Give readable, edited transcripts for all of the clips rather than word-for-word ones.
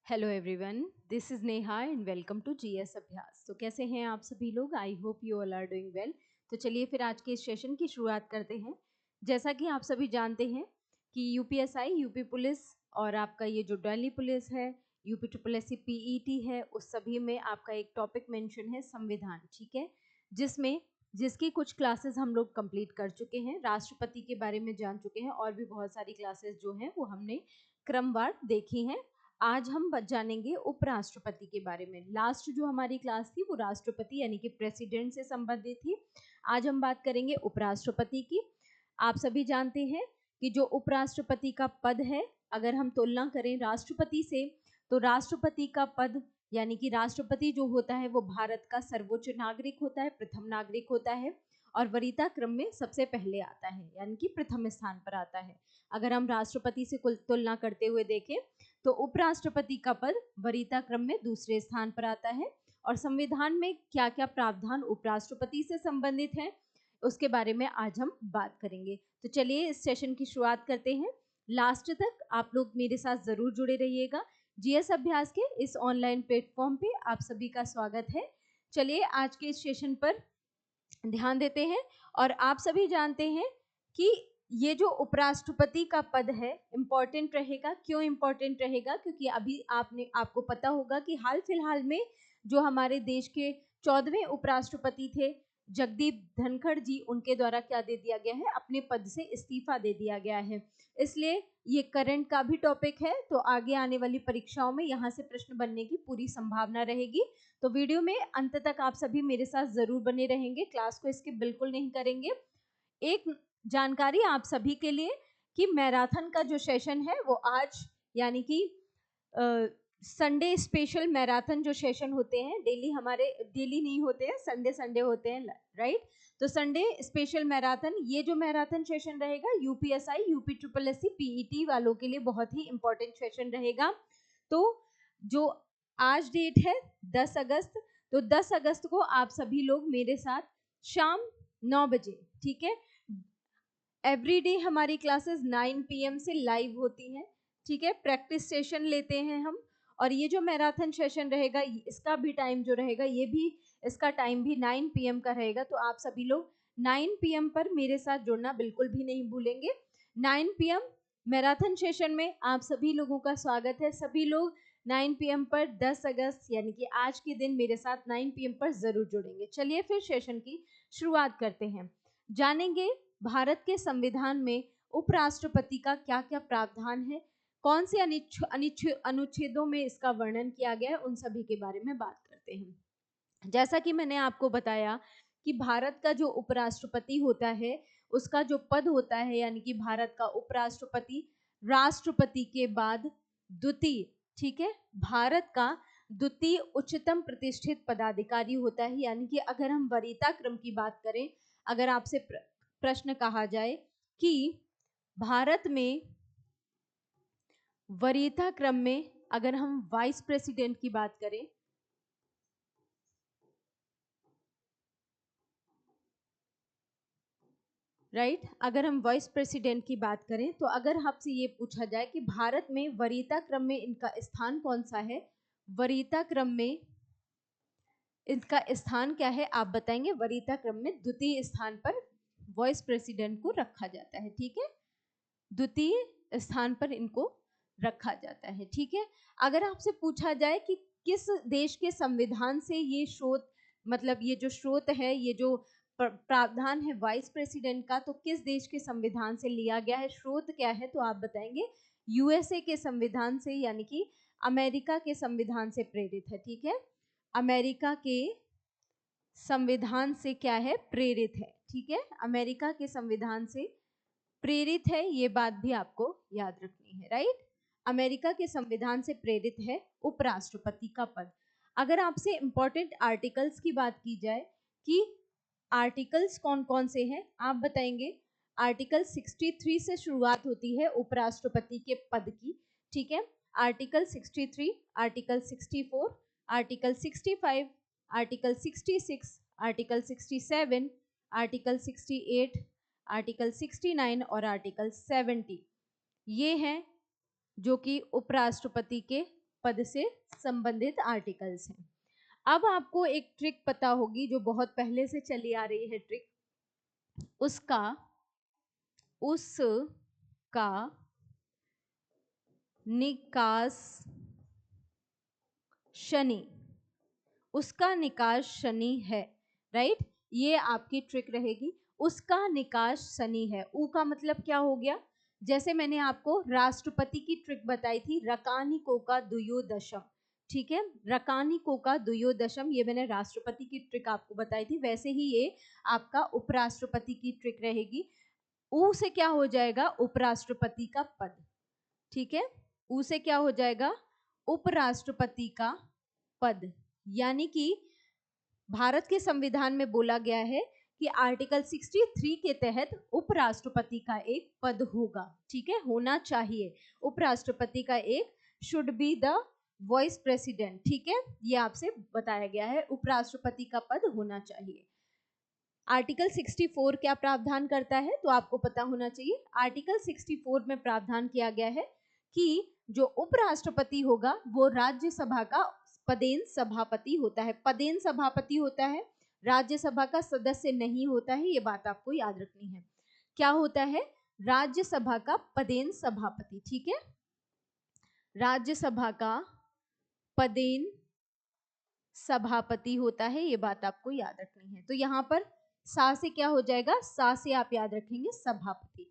Hello everyone, this is Neha and welcome to GS Abhyas. तो कैसे हैं आप सभी लोग? I hope you all are doing well. तो चलिए फिर आज के इस सेशन की शुरुआत करते हैं। जैसा कि आप सभी जानते हैं कि यूपीएसआई, यूपी पुलिस और आपका ये जो दिल्ली पुलिस है, UP triple S C PET है, उस सभी में आपका एक टॉपिक मेंशन है संविधान, ठीक है, जिसकी कुछ क्लासेस हम लोग कंप्लीट कर चुके हैं, राष्ट्रपति के बारे में जान चुके हैं और भी बहुत सारी क्लासेस जो हैं वो हमने क्रमवार देखी हैं। आज हम जानेंगे उपराष्ट्रपति के बारे में। लास्ट जो हमारी क्लास थी वो राष्ट्रपति यानी कि प्रेसिडेंट से संबंधित थी। आज हम बात करेंगे उपराष्ट्रपति की। आप सभी जानते हैं कि जो उपराष्ट्रपति का पद है, अगर हम तुलना करें राष्ट्रपति से, तो राष्ट्रपति का पद यानी कि राष्ट्रपति जो होता है वो भारत का सर्वोच्च नागरिक होता है, प्रथम नागरिक होता है और वरीयता क्रम में सबसे पहले आता है, यानी कि प्रथम स्थान पर आता है। अगर हम राष्ट्रपति से तुलना करते हुए देखें तो उपराष्ट्रपति का पद वरीयता क्रम में दूसरे स्थान पर आता है। और संविधान में क्या क्या प्रावधान उपराष्ट्रपति से संबंधित हैं उसके बारे में आज हम बात करेंगे। तो चलिए इस सेशन की शुरुआत करते हैं। लास्ट तक आप लोग मेरे साथ जरूर जुड़े रहिएगा। जीएस अभ्यास के इस ऑनलाइन प्लेटफॉर्म पे आप सभी का स्वागत है। चलिए आज के इस सेशन पर ध्यान देते हैं। और आप सभी जानते हैं कि ये जो उपराष्ट्रपति का पद है इम्पोर्टेंट रहेगा। क्यों इम्पोर्टेंट रहेगा? क्योंकि अभी आपको पता होगा कि हाल फिलहाल में जो हमारे देश के 14वें उपराष्ट्रपति थे जगदीप धनखड़ जी, उनके द्वारा क्या दे दिया गया है, अपने पद से इस्तीफा दे दिया गया है। इसलिए ये करंट का भी टॉपिक है, तो आगे आने वाली परीक्षाओं में यहाँ से प्रश्न बनने की पूरी संभावना रहेगी। तो वीडियो में अंत तक आप सभी मेरे साथ जरूर बने रहेंगे, क्लास को स्किप बिल्कुल नहीं करेंगे। एक जानकारी आप सभी के लिए कि मैराथन का जो सेशन है वो आज यानी कि संडे स्पेशल मैराथन जो सेशन होते हैं, डेली नहीं होते हैं, संडे संडे होते हैं, राइट। तो संडे स्पेशल मैराथन, ये जो मैराथन सेशन रहेगा UPSI, UP triple S C PET वालों के लिए बहुत ही इंपॉर्टेंट सेशन रहेगा। तो जो आज डेट है 10 अगस्त, तो 10 अगस्त को आप सभी लोग मेरे साथ शाम 9 बजे, ठीक है, एवरीडे हमारी क्लासेस 9 PM से लाइव होती हैं, ठीक है। प्रैक्टिस सेशन लेते हैं हम। और ये जो मैराथन सेशन रहेगा इसका भी टाइम जो रहेगा, ये भी इसका टाइम भी 9 PM का रहेगा। तो आप सभी लोग 9 PM पर मेरे साथ जुड़ना बिल्कुल भी नहीं भूलेंगे। 9 PM मैराथन सेशन में आप सभी लोगों का स्वागत है। सभी लोग 9 PM पर 10 अगस्त यानी कि आज के दिन मेरे साथ 9 PM पर जरूर जुड़ेंगे। चलिए फिर सेशन की शुरुआत करते हैं। जानेंगे भारत के संविधान में उपराष्ट्रपति का क्या क्या प्रावधान है, कौन से अनुच्छेदों में इसका वर्णन किया गया है, उन सभी के बारे में बात करते हैं। जैसा कि मैंने आपको बताया कि भारत का जो उपराष्ट्रपति होता है उसका जो पद होता है यानी कि भारत का उपराष्ट्रपति राष्ट्रपति के बाद द्वितीय, ठीक है, भारत का द्वितीय उच्चतम प्रतिष्ठित पदाधिकारी होता है। यानी कि अगर हम वरीयता क्रम की बात करें, अगर आपसे प्रश्न कहा जाए कि भारत में वरीयता क्रम में अगर हम वाइस प्रेसिडेंट की बात करें, राइट, अगर हम वाइस प्रेसिडेंट की बात करें तो अगर आपसे ये पूछा जाए कि भारत में वरीयता क्रम में इनका स्थान कौन सा है, वरीयता क्रम में इनका स्थान क्या है, आप बताएंगे। वरीयता क्रम में द्वितीय स्थान पर वाइस प्रेसिडेंट को रखा जाता है, ठीक है, द्वितीय स्थान पर इनको रखा जाता है, ठीक है। अगर आपसे पूछा जाए कि किस देश के संविधान से ये स्रोत, मतलब ये जो स्रोत है, ये जो प्रावधान है वाइस प्रेसिडेंट का, तो किस देश के संविधान से लिया गया है, स्रोत क्या है, तो आप बताएंगे यूएसए के संविधान से, यानी कि अमेरिका के संविधान से प्रेरित है, ठीक है, अमेरिका के संविधान से क्या है, प्रेरित है, ठीक है, अमेरिका के संविधान से प्रेरित है, ये बात भी आपको याद रखनी है, राइट। अमेरिका के संविधान से प्रेरित है उपराष्ट्रपति का पद। अगर आपसे इंपॉर्टेंट आर्टिकल्स की बात की जाए कि आर्टिकल्स कौन कौन से हैं, आप बताएंगे। आर्टिकल 63 से शुरुआत होती है उपराष्ट्रपति के पद की, ठीक है। Article 63, article 64, article 65, article 66, article 67, article 68, article 69 और आर्टिकल 70, ये हैं जो कि उपराष्ट्रपति के पद से संबंधित आर्टिकल्स हैं। अब आपको एक ट्रिक पता होगी जो बहुत पहले से चली आ रही है ट्रिक, उसका निकास शनि, उसका निकास शनि है, राइट। ये आपकी ट्रिक रहेगी, उसका निकास शनि है। ऊ का मतलब क्या हो गया, जैसे मैंने आपको राष्ट्रपति की ट्रिक बताई थी, रकानी कोका द्वयोदशम, ठीक है, रकानी कोका द्वयोदशम, ये मैंने राष्ट्रपति की ट्रिक आपको बताई थी, वैसे ही ये आपका उपराष्ट्रपति की ट्रिक रहेगी। ऊ से क्या हो जाएगा, उपराष्ट्रपति का पद, ठीक है, ऊ से क्या हो जाएगा, उपराष्ट्रपति का पद। यानी कि भारत के संविधान में बोला गया है कि आर्टिकल 63 के तहत उपराष्ट्रपति का एक पद होगा, ठीक है, होना चाहिए। उपराष्ट्रपति का एक should be the vice president, ठीक है, ये आपसे बताया गया है, उपराष्ट्रपति का पद होना चाहिए। आर्टिकल 64 क्या प्रावधान करता है, तो आपको पता होना चाहिए। आर्टिकल 64 में प्रावधान किया गया है कि जो उपराष्ट्रपति होगा वो राज्यसभा का पदेन सभापति होता है। पदेन सभापति होता है, राज्यसभा का सदस्य नहीं होता है, ये बात आपको याद रखनी है। क्या होता है, राज्यसभा का पदेन सभापति, ठीक है, राज्यसभा का पदेन सभापति होता है, ये बात आपको याद रखनी है। तो यहाँ पर सा से क्या हो जाएगा, सा से आप याद रखेंगे सभापति,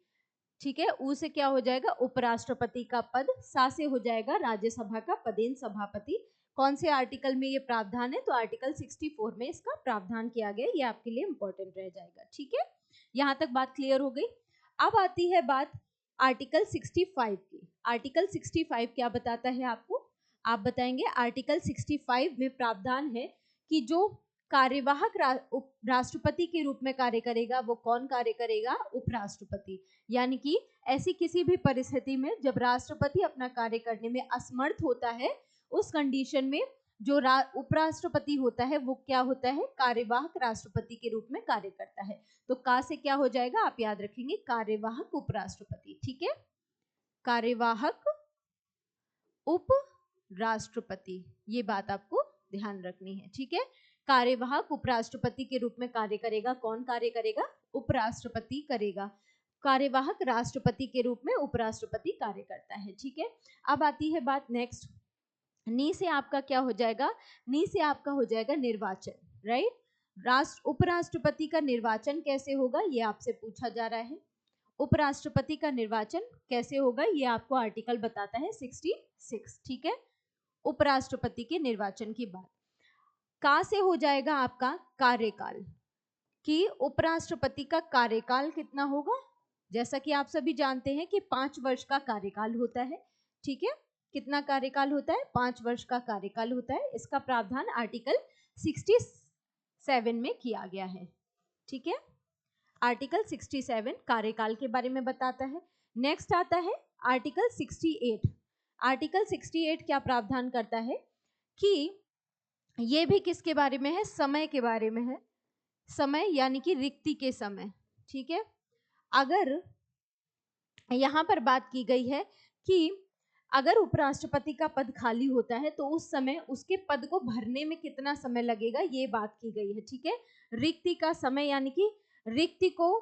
ठीक है, ऊ से क्या हो जाएगा, उपराष्ट्रपति का पद, सा से हो जाएगा राज्यसभा का पदेन सभापति। कौन से आर्टिकल में ये प्रावधान है, तो आर्टिकल 64 में इसका प्रावधान किया गया, ये आपके लिए इंपॉर्टेंट रह जाएगा, ठीक है, यहाँ तक बात क्लियर हो गई। अब आती है बात आर्टिकल 65 की। आर्टिकल 65 क्या बताता है आपको, आप बताएंगे। आर्टिकल 65 में प्रावधान है कि जो कार्यवाहक राष्ट्रपति के रूप में कार्य करेगा, वो कौन कार्य करेगा, उपराष्ट्रपति। यानी कि ऐसी किसी भी परिस्थिति में जब राष्ट्रपति अपना कार्य करने में असमर्थ होता है, उस कंडीशन में जो उपराष्ट्रपति होता है वो क्या होता है, कार्यवाहक राष्ट्रपति के रूप में कार्य करता है। तो का से क्या हो जाएगा, आप याद रखेंगे, कार्यवाहक उपराष्ट्रपति, ठीक है, कार्यवाहक उप राष्ट्रपति, ये बात आपको ध्यान रखनी है, ठीक है। कार्यवाहक उपराष्ट्रपति के रूप में कार्य करेगा, कौन कार्य करेगा, उपराष्ट्रपति करेगा। कार्यवाहक राष्ट्रपति के रूप में उपराष्ट्रपति कार्य करता है, ठीक है। अब आती है बात नेक्स्ट, नी से आपका क्या हो जाएगा, नी से आपका हो जाएगा निर्वाचन, राइट। उपराष्ट्रपति का निर्वाचन कैसे होगा, ये आपसे पूछा जा रहा है। उपराष्ट्रपति का निर्वाचन कैसे होगा, ये आपको आर्टिकल बताता है 66, ठीक है, उपराष्ट्रपति के निर्वाचन की बात। का से हो जाएगा आपका कार्यकाल, कि उपराष्ट्रपति का कार्यकाल कितना होगा। जैसा कि आप सभी जानते हैं कि 5 वर्ष का कार्यकाल होता है, ठीक है, कितना कार्यकाल होता है, 5 वर्ष का कार्यकाल होता है। इसका प्रावधान आर्टिकल 67 में किया गया है, ठीक है, आर्टिकल 67 कार्यकाल के बारे में बताता है। नेक्स्ट आता है आर्टिकल 68। आर्टिकल 68 क्या प्रावधान करता है कि ये भी किसके बारे में है, समय के बारे में है, समय यानी कि रिक्ति के समय, ठीक है। अगर यहाँ पर बात की गई है कि अगर उपराष्ट्रपति का पद खाली होता है तो उस समय उसके पद को भरने में कितना समय लगेगा, ये बात की गई है, ठीक है। रिक्ति का समय यानी कि रिक्ति को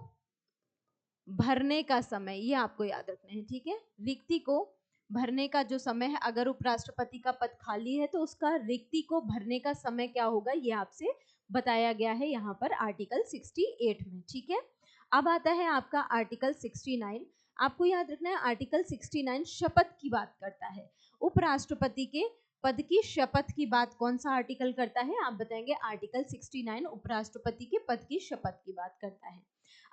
भरने का समय, ये आपको याद रखना है, ठीक है। रिक्ति को भरने का जो समय है, अगर उपराष्ट्रपति का पद खाली है तो उसका रिक्ति को भरने का समय क्या होगा, ये आपसे बताया गया है यहाँ पर आर्टिकल 68 में, ठीक है। अब आता है आपका आर्टिकल 69। आपको याद रखना है आर्टिकल 69 शपथ की बात करता है। उपराष्ट्रपति के पद की शपथ की बात कौन सा आर्टिकल करता है, आप बताएंगे। आर्टिकल 69 उपराष्ट्रपति के पद की शपथ की बात करता है।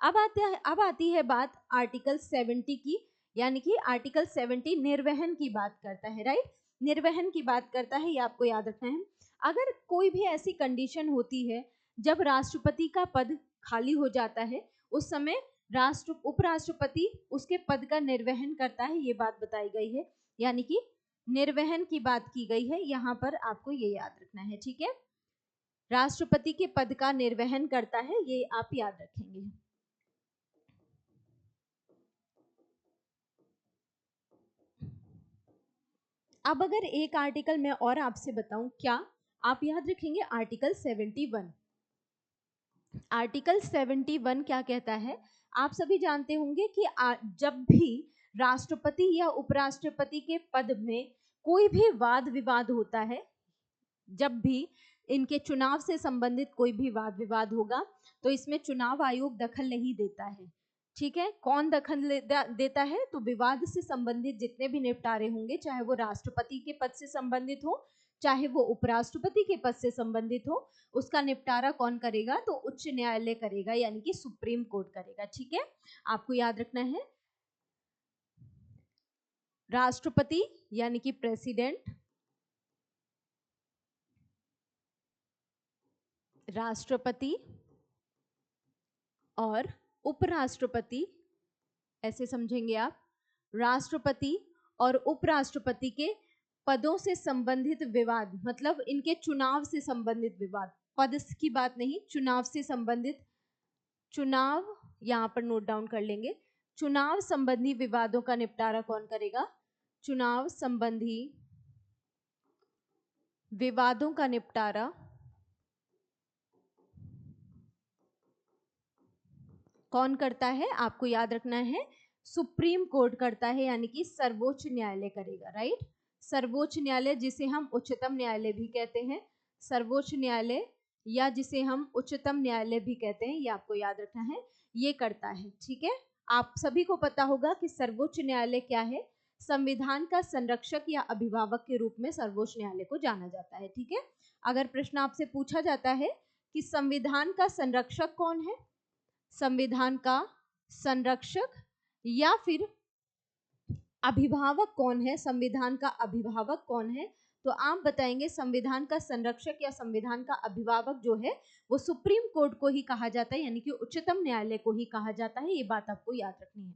अब आती है बात आर्टिकल 70 की, यानी कि आर्टिकल 70 निर्वहन की बात करता है, राइट। निर्वहन की बात करता है, ये आपको याद रखना है। अगर कोई भी ऐसी कंडीशन होती है जब राष्ट्रपति का पद खाली हो जाता है, उस समय उपराष्ट्रपति उसके पद का निर्वहन करता है, ये बात बताई गई है, यानी कि निर्वहन की बात की गई है, यहाँ पर आपको ये याद रखना है, ठीक है। राष्ट्रपति के पद का निर्वहन करता है, ये आप याद रखेंगे। अब अगर एक आर्टिकल मैं और आपसे बताऊं, क्या आप याद रखेंगे? आर्टिकल 71। आर्टिकल 71 क्या कहता है? आप सभी जानते होंगे कि जब भी राष्ट्रपति या उपराष्ट्रपति के पद में कोई भी वाद विवाद होता है, जब भी इनके चुनाव से संबंधित कोई भी वाद विवाद होगा, तो इसमें चुनाव आयोग दखल नहीं देता है। ठीक है, कौन दखल देता है? तो विवाद से संबंधित जितने भी निपटारे होंगे, चाहे वो राष्ट्रपति के पद से संबंधित हो, चाहे वो उपराष्ट्रपति के पद से संबंधित हो, उसका निपटारा कौन करेगा? तो उच्च न्यायालय करेगा, यानी कि सुप्रीम कोर्ट करेगा। ठीक है, आपको याद रखना है, राष्ट्रपति यानी कि प्रेसिडेंट, राष्ट्रपति और उपराष्ट्रपति, ऐसे समझेंगे आप, राष्ट्रपति और उपराष्ट्रपति के पदों से संबंधित विवाद, मतलब इनके चुनाव से संबंधित विवाद, पद की बात नहीं, चुनाव से संबंधित, चुनाव यहां पर नोट डाउन कर लेंगे, चुनाव संबंधी विवादों का निपटारा कौन करेगा? चुनाव संबंधी विवादों का निपटारा कौन करता है? आपको याद रखना है, सुप्रीम कोर्ट करता है, यानी कि सर्वोच्च न्यायालय करेगा। राइट, सर्वोच्च न्यायालय, जिसे हम उच्चतम न्यायालय भी कहते हैं, सर्वोच्च न्यायालय या जिसे हम उच्चतम न्यायालय भी कहते हैं, ये आपको याद रखना है, ये करता है। ठीक है, आप सभी को पता होगा कि सर्वोच्च न्यायालय क्या है? संविधान का संरक्षक या अभिभावक के रूप में सर्वोच्च न्यायालय को जाना जाता है। ठीक है, अगर प्रश्न आपसे पूछा जाता है कि संविधान का संरक्षक कौन है, संविधान का संरक्षक या फिर अभिभावक कौन है, संविधान का अभिभावक कौन है, तो आप बताएंगे संविधान का संरक्षक या संविधान का अभिभावक जो है वो सुप्रीम कोर्ट को ही कहा जाता है, यानी कि उच्चतम न्यायालय को ही कहा जाता है। ये बात आपको याद रखनी है।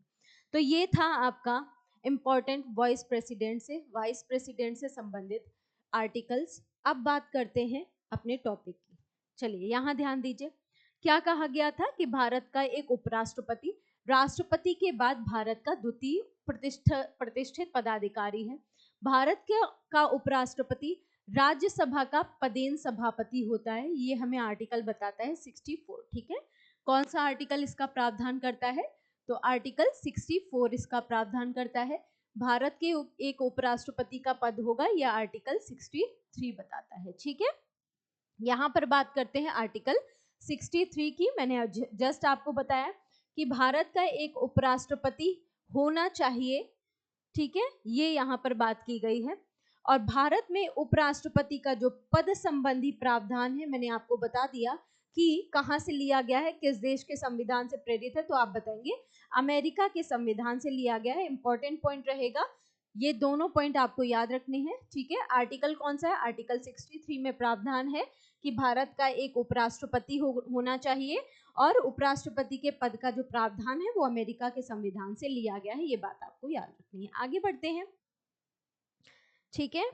तो ये था आपका इंपॉर्टेंट वाइस प्रेसिडेंट से संबंधित आर्टिकल्स। अब बात करते हैं अपने टॉपिक की। चलिए यहाँ ध्यान दीजिए, क्या कहा गया था कि भारत का एक उपराष्ट्रपति राष्ट्रपति के बाद भारत का द्वितीय प्रतिष्ठित पदाधिकारी है। भारत का उपराष्ट्रपति राज्यसभा का पदेन सभापति होता है। ये हमें आर्टिकल बताता है 64। ठीक है, कौन सा आर्टिकल इसका प्रावधान करता है? तो आर्टिकल 64 इसका प्रावधान करता है। भारत के एक उपराष्ट्रपति का पद होगा, यह आर्टिकल 63 बताता है। ठीक है, यहाँ पर बात करते हैं आर्टिकल 63 की। मैंने जस्ट आपको बताया कि भारत का एक उपराष्ट्रपति होना चाहिए। ठीक है, ये यहाँ पर बात की गई है। और भारत में उपराष्ट्रपति का जो पद संबंधी प्रावधान है, मैंने आपको बता दिया कि कहाँ से लिया गया है, किस देश के संविधान से प्रेरित है, तो आप बताएंगे अमेरिका के संविधान से लिया गया है। इंपॉर्टेंट पॉइंट रहेगा, ये दोनों पॉइंट आपको याद रखने हैं। ठीक है, आर्टिकल कौन सा है? आर्टिकल 63 में प्रावधान है कि भारत का एक उपराष्ट्रपति होना चाहिए, और उपराष्ट्रपति के पद का जो प्रावधान है वो अमेरिका के संविधान से लिया गया है। ये बात आपको याद रखनी है। आगे बढ़ते हैं। ठीक है,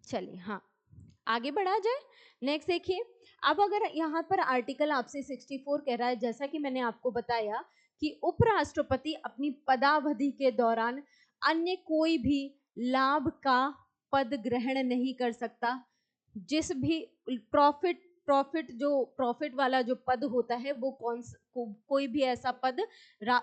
चलिए हाँ आगे बढ़ा जाए। नेक्स्ट देखिए, अब अगर यहाँ पर आर्टिकल आपसे 64 कह रहा है, जैसा कि मैंने आपको बताया कि उपराष्ट्रपति अपनी पदावधि के दौरान अन्य कोई भी लाभ का पद ग्रहण नहीं कर सकता। जिस भी प्रॉफिट वाला जो पद होता है वो कोई भी ऐसा पद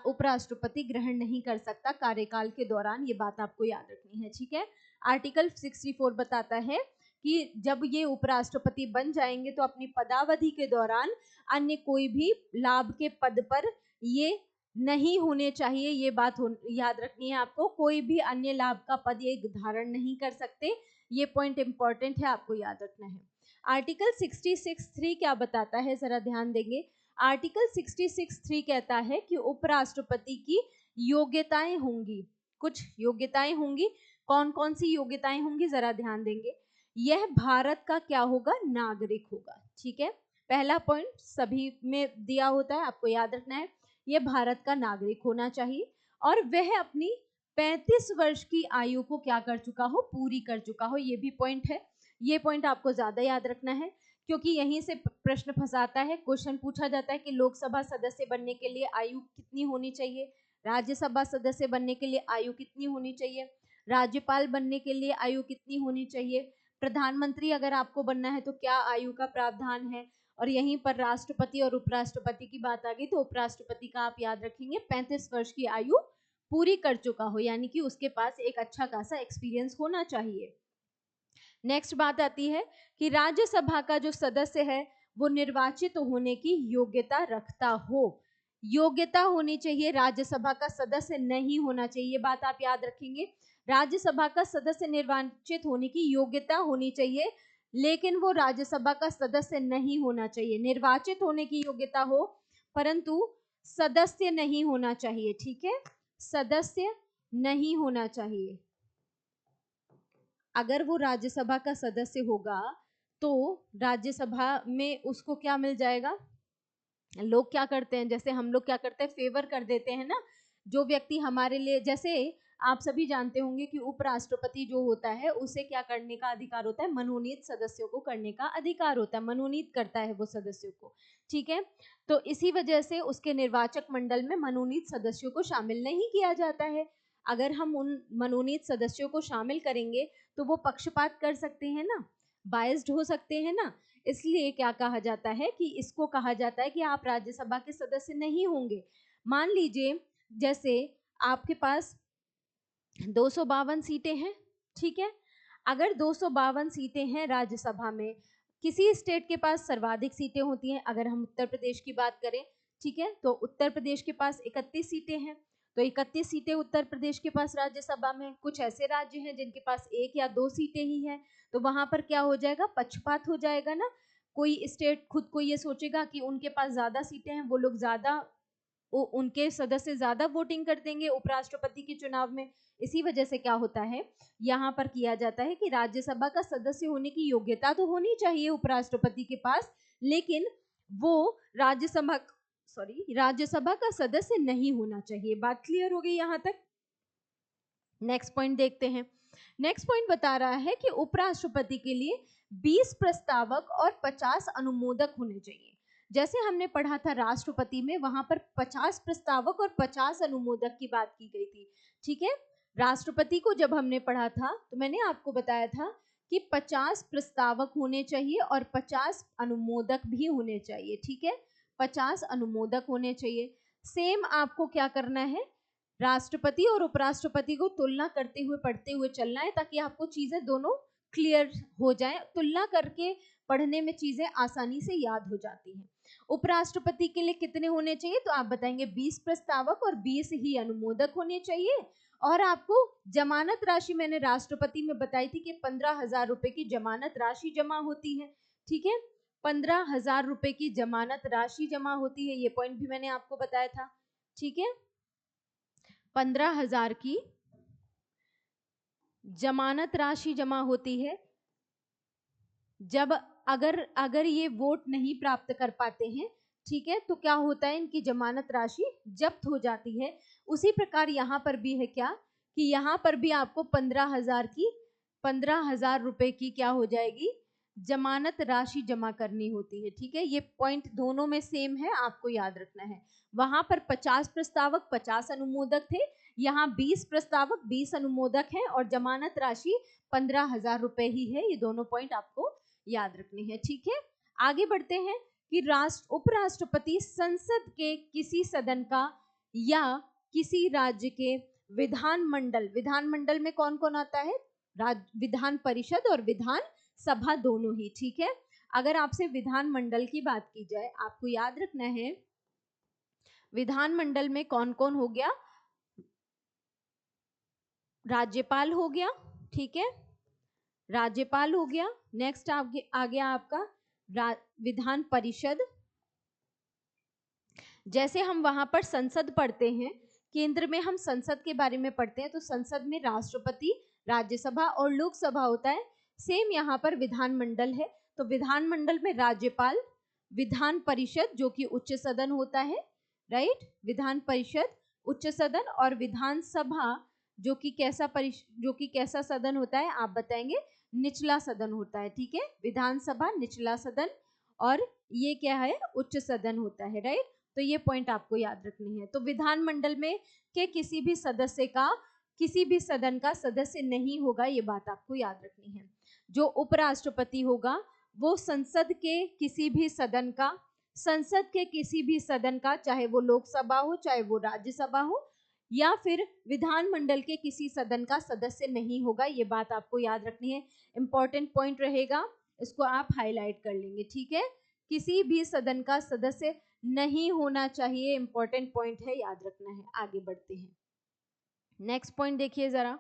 उपराष्ट्रपति ग्रहण नहीं कर सकता कार्यकाल के दौरान। ये बात आपको याद रखनी है। ठीक है, आर्टिकल 64 बताता है कि जब ये उपराष्ट्रपति बन जाएंगे तो अपनी पदावधि के दौरान अन्य कोई भी लाभ के पद पर ये नहीं होने चाहिए। ये बात याद रखनी है आपको, कोई भी अन्य लाभ का पद ये धारण नहीं कर सकते। ये पॉइंट इंपॉर्टेंट है, आपको याद रखना है। आर्टिकल 66(3) क्या बताता है, जरा ध्यान देंगे। आर्टिकल 66(3) कहता है कि उपराष्ट्रपति की योग्यताएं होंगी, कुछ योग्यताएं होंगी। कौन कौन सी योग्यताएं होंगी, जरा ध्यान देंगे। यह भारत का क्या होगा? नागरिक होगा। ठीक है, पहला पॉइंट सभी में दिया होता है, आपको याद रखना है। यह भारत का नागरिक होना चाहिए और वह अपनी 35 वर्ष की आयु को क्या कर चुका हो? पूरी कर चुका हो। ये भी पॉइंट है, ये पॉइंट आपको ज्यादा याद रखना है क्योंकि यहीं से प्रश्न फंसाता है। क्वेश्चन पूछा जाता है कि लोकसभा सदस्य बनने के लिए आयु कितनी होनी चाहिए? राज्यसभा सदस्य बनने के लिए आयु कितनी होनी चाहिए, राज्यपाल बनने के लिए आयु कितनी होनी चाहिए, प्रधानमंत्री अगर आपको बनना है तो क्या आयु का प्रावधान है, और यहीं पर राष्ट्रपति और उपराष्ट्रपति की बात आ गई तो उपराष्ट्रपति का आप याद रखेंगे 35 वर्ष की आयु पूरी कर चुका हो, यानी कि उसके पास एक अच्छा खासा एक्सपीरियंस होना चाहिए। नेक्स्ट बात आती है कि राज्यसभा का जो सदस्य है वो निर्वाचित होने की योग्यता रखता हो। योग्यता होनी चाहिए, राज्यसभा का सदस्य नहीं होना चाहिए, बात आप याद रखेंगे। राज्यसभा का सदस्य निर्वाचित होने की योग्यता होनी चाहिए, लेकिन वो राज्यसभा का सदस्य नहीं होना चाहिए। निर्वाचित होने की योग्यता हो परंतु सदस्य नहीं होना चाहिए, ठीक है, सदस्य नहीं होना चाहिए। अगर वो राज्यसभा का सदस्य होगा तो राज्यसभा में उसको क्या मिल जाएगा, लोग क्या करते हैं, जैसे हम लोग क्या करते हैं, फेवर कर देते हैं ना, जो व्यक्ति हमारे लिए, जैसे आप सभी जानते होंगे कि उपराष्ट्रपति जो होता है उसे क्या करने का अधिकार होता है, मनोनीत सदस्यों को करने का अधिकार होता है, मनोनीत करता है वो सदस्यों को, ठीक है। तो इसी वजह से उसके निर्वाचक मंडल में मनोनीत सदस्यों को शामिल नहीं किया जाता है। अगर हम उन मनोनीत सदस्यों को शामिल करेंगे तो वो पक्षपात कर सकते हैं ना, बायस्ड हो सकते हैं ना, इसलिए क्या कहा जाता है कि इसको कहा जाता है कि आप राज्यसभा के सदस्य नहीं होंगे। मान लीजिए जैसे आपके पास 252 सीटें हैं, ठीक है, अगर 252 सीटें हैं राज्यसभा में, किसी स्टेट के पास सर्वाधिक सीटें होती हैं, अगर हम उत्तर प्रदेश की बात करें, ठीक है, तो उत्तर प्रदेश के पास 31 सीटें हैं, तो 31 सीटें उत्तर प्रदेश के पास राज्यसभा में। कुछ ऐसे राज्य हैं जिनके पास 1 या 2 सीटें ही हैं, तो वहां पर क्या हो जाएगा, पक्षपात हो जाएगा ना। कोई स्टेट खुद को ये सोचेगा कि उनके पास ज्यादा सीटें हैं, वो लोग ज्यादा, उनके सदस्य ज्यादा वोटिंग कर देंगे उपराष्ट्रपति के चुनाव में। इसी वजह से क्या होता है, यहाँ पर किया जाता है कि राज्यसभा का सदस्य होने की योग्यता तो होनी चाहिए उपराष्ट्रपति के पास, लेकिन वो राज्यसभा का सदस्य नहीं होना चाहिए। बात क्लियर हो गई यहाँ तक। नेक्स्ट पॉइंट देखते हैं। नेक्स्ट पॉइंट बता रहा है कि उपराष्ट्रपति के लिए 20 प्रस्तावक और 50 अनुमोदक होने चाहिए। जैसे हमने पढ़ा था राष्ट्रपति में, वहां पर 50 प्रस्तावक और 50 अनुमोदक की बात की गई थी, ठीक है। राष्ट्रपति को जब हमने पढ़ा था तो मैंने आपको बताया था कि 50 प्रस्तावक होने चाहिए और 50 अनुमोदक भी होने चाहिए, ठीक है, 50 अनुमोदक होने चाहिए। सेम आपको क्या करना है, राष्ट्रपति और उपराष्ट्रपति को तुलना करते हुए पढ़ते हुए चलना है, ताकि आपको चीजें दोनों क्लियर हो जाए। तुलना करके पढ़ने में चीजें आसानी से याद हो जाती हैं। उपराष्ट्रपति के लिए कितने होने चाहिए, तो आप बताएंगे 20 प्रस्तावक और 20 ही अनुमोदक होने चाहिए। और आपको जमानत राशि मैंने राष्ट्रपति में बताई थी कि 15,000 रुपए की जमानत राशि जमा होती है, ठीक है, 15,000 रुपए की जमानत राशि जमा होती है, ये पॉइंट भी मैंने आपको बताया था, ठीक है। 15,000 की जमानत राशि जमा होती है। जब अगर ये वोट नहीं प्राप्त कर पाते हैं, ठीक है, तो क्या होता है, इनकी जमानत राशि जब्त हो जाती है। उसी प्रकार यहाँ पर भी है क्या, कि यहाँ पर भी आपको 15,000 रुपए की क्या हो जाएगी, जमानत राशि जमा करनी होती है, ठीक है। ये पॉइंट दोनों में सेम है, आपको याद रखना है। वहां पर 50 प्रस्तावक 50 अनुमोदक थे, यहाँ 20 प्रस्तावक 20 अनुमोदक हैं और जमानत राशि 15,000 रुपए ही है। ये दोनों पॉइंट आपको याद रखनी है, ठीक है। आगे बढ़ते हैं कि उपराष्ट्रपति संसद के किसी सदन का या किसी राज्य के विधानमंडल में कौन कौन आता है, विधान परिषद और विधान सभा दोनों ही, ठीक है। अगर आपसे विधानमंडल की बात की जाए, आपको याद रखना है विधानमंडल में कौन कौन हो गया, राज्यपाल हो गया, ठीक है, राज्यपाल हो गया। नेक्स्ट आ गया आपका विधान परिषद। जैसे हम वहां पर संसद पढ़ते हैं, केंद्र में हम संसद के बारे में पढ़ते हैं, तो संसद में राष्ट्रपति, राज्यसभा और लोकसभा होता है। सेम यहाँ पर विधानमंडल है, तो विधानमंडल में राज्यपाल, विधान परिषद जो कि उच्च सदन होता है, राइट, विधान परिषद उच्च सदन, और विधानसभा जो कि कैसा सदन होता है, आप बताएंगे, निचला सदन होता है, ठीक है। विधानसभा निचला सदन और ये क्या है, उच्च सदन होता है, राइट। तो ये पॉइंट आपको याद रखनी है। तो विधानमंडल में के किसी भी सदस्य का किसी भी सदन का सदस्य नहीं होगा, ये बात आपको याद रखनी है। जो उपराष्ट्रपति होगा वो संसद के किसी भी सदन का, संसद के किसी भी सदन का, चाहे वो लोकसभा हो चाहे वो राज्यसभा हो, या फिर विधानमंडल के किसी सदन का सदस्य नहीं होगा, ये बात आपको याद रखनी है। इंपॉर्टेंट पॉइंट रहेगा, इसको आप हाईलाइट कर लेंगे, ठीक है। किसी भी सदन का सदस्य नहीं होना चाहिए, इंपॉर्टेंट पॉइंट है, याद रखना है। आगे बढ़ते हैं, नेक्स्ट पॉइंट देखिए जरा।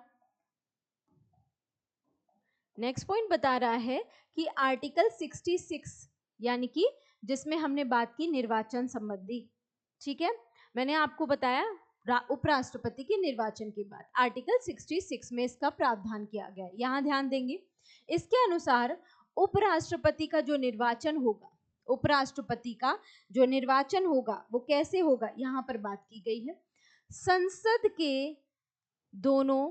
नेक्स्ट पॉइंट बता रहा है कि आर्टिकल 66 यानी कि जिसमें हमने बात की निर्वाचन संबंधी, ठीक है, मैंने आपको बताया उपराष्ट्रपति के निर्वाचन की बात, आर्टिकल 66 में इसका प्रावधान किया गया है, यहाँ ध्यान देंगे। इसके अनुसार उपराष्ट्रपति का जो निर्वाचन होगा, उपराष्ट्रपति का जो निर्वाचन होगा वो कैसे होगा, यहाँ पर बात की गई है। संसद के दोनों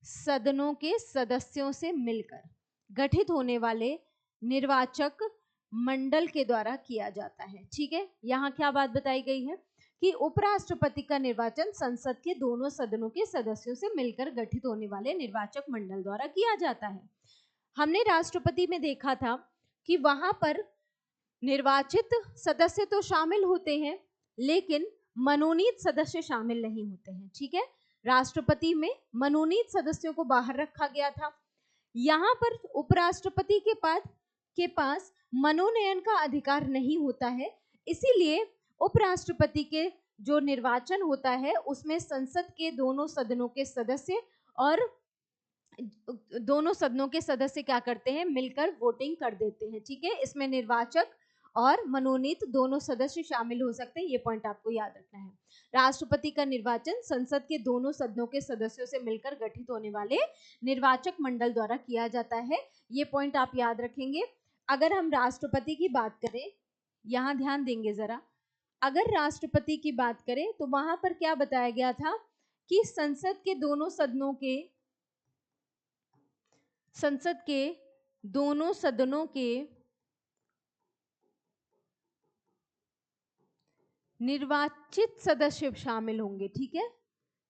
सदनों के सदस्यों से मिलकर गठित होने वाले निर्वाचक मंडल के द्वारा किया जाता है, ठीक है। यहाँ क्या बात बताई गई है कि उपराष्ट्रपति का निर्वाचन संसद के दोनों सदनों के सदस्यों से मिलकर गठित होने वाले निर्वाचक मंडल द्वारा किया जाता है। हमने राष्ट्रपति में देखा था कि वहां पर निर्वाचित सदस्य तो शामिल होते हैं लेकिन मनोनीत सदस्य शामिल नहीं होते हैं, ठीक है। राष्ट्रपति में मनोनीत सदस्यों को बाहर रखा गया था। यहाँ पर उपराष्ट्रपति के पास मनोनयन का अधिकार नहीं होता है, इसीलिए उपराष्ट्रपति के जो निर्वाचन होता है उसमें संसद के दोनों सदनों के सदस्य और दोनों सदनों के सदस्य क्या करते हैं, मिलकर वोटिंग कर देते हैं, ठीक है। इसमें निर्वाचक और मनोनीत दोनों सदस्य शामिल हो सकते हैं, ये पॉइंट आपको याद रखना है। राष्ट्रपति का निर्वाचन संसद के दोनों सदनों के सदस्यों से मिलकर गठित होने वाले निर्वाचक मंडल द्वारा किया जाता है, ये पॉइंट आप याद रखेंगे। अगर हम राष्ट्रपति की बात करें, यहाँ ध्यान देंगे जरा, अगर राष्ट्रपति की बात करें तो वहां पर क्या बताया गया था कि संसद के दोनों सदनों के निर्वाचित सदस्य शामिल होंगे, ठीक है।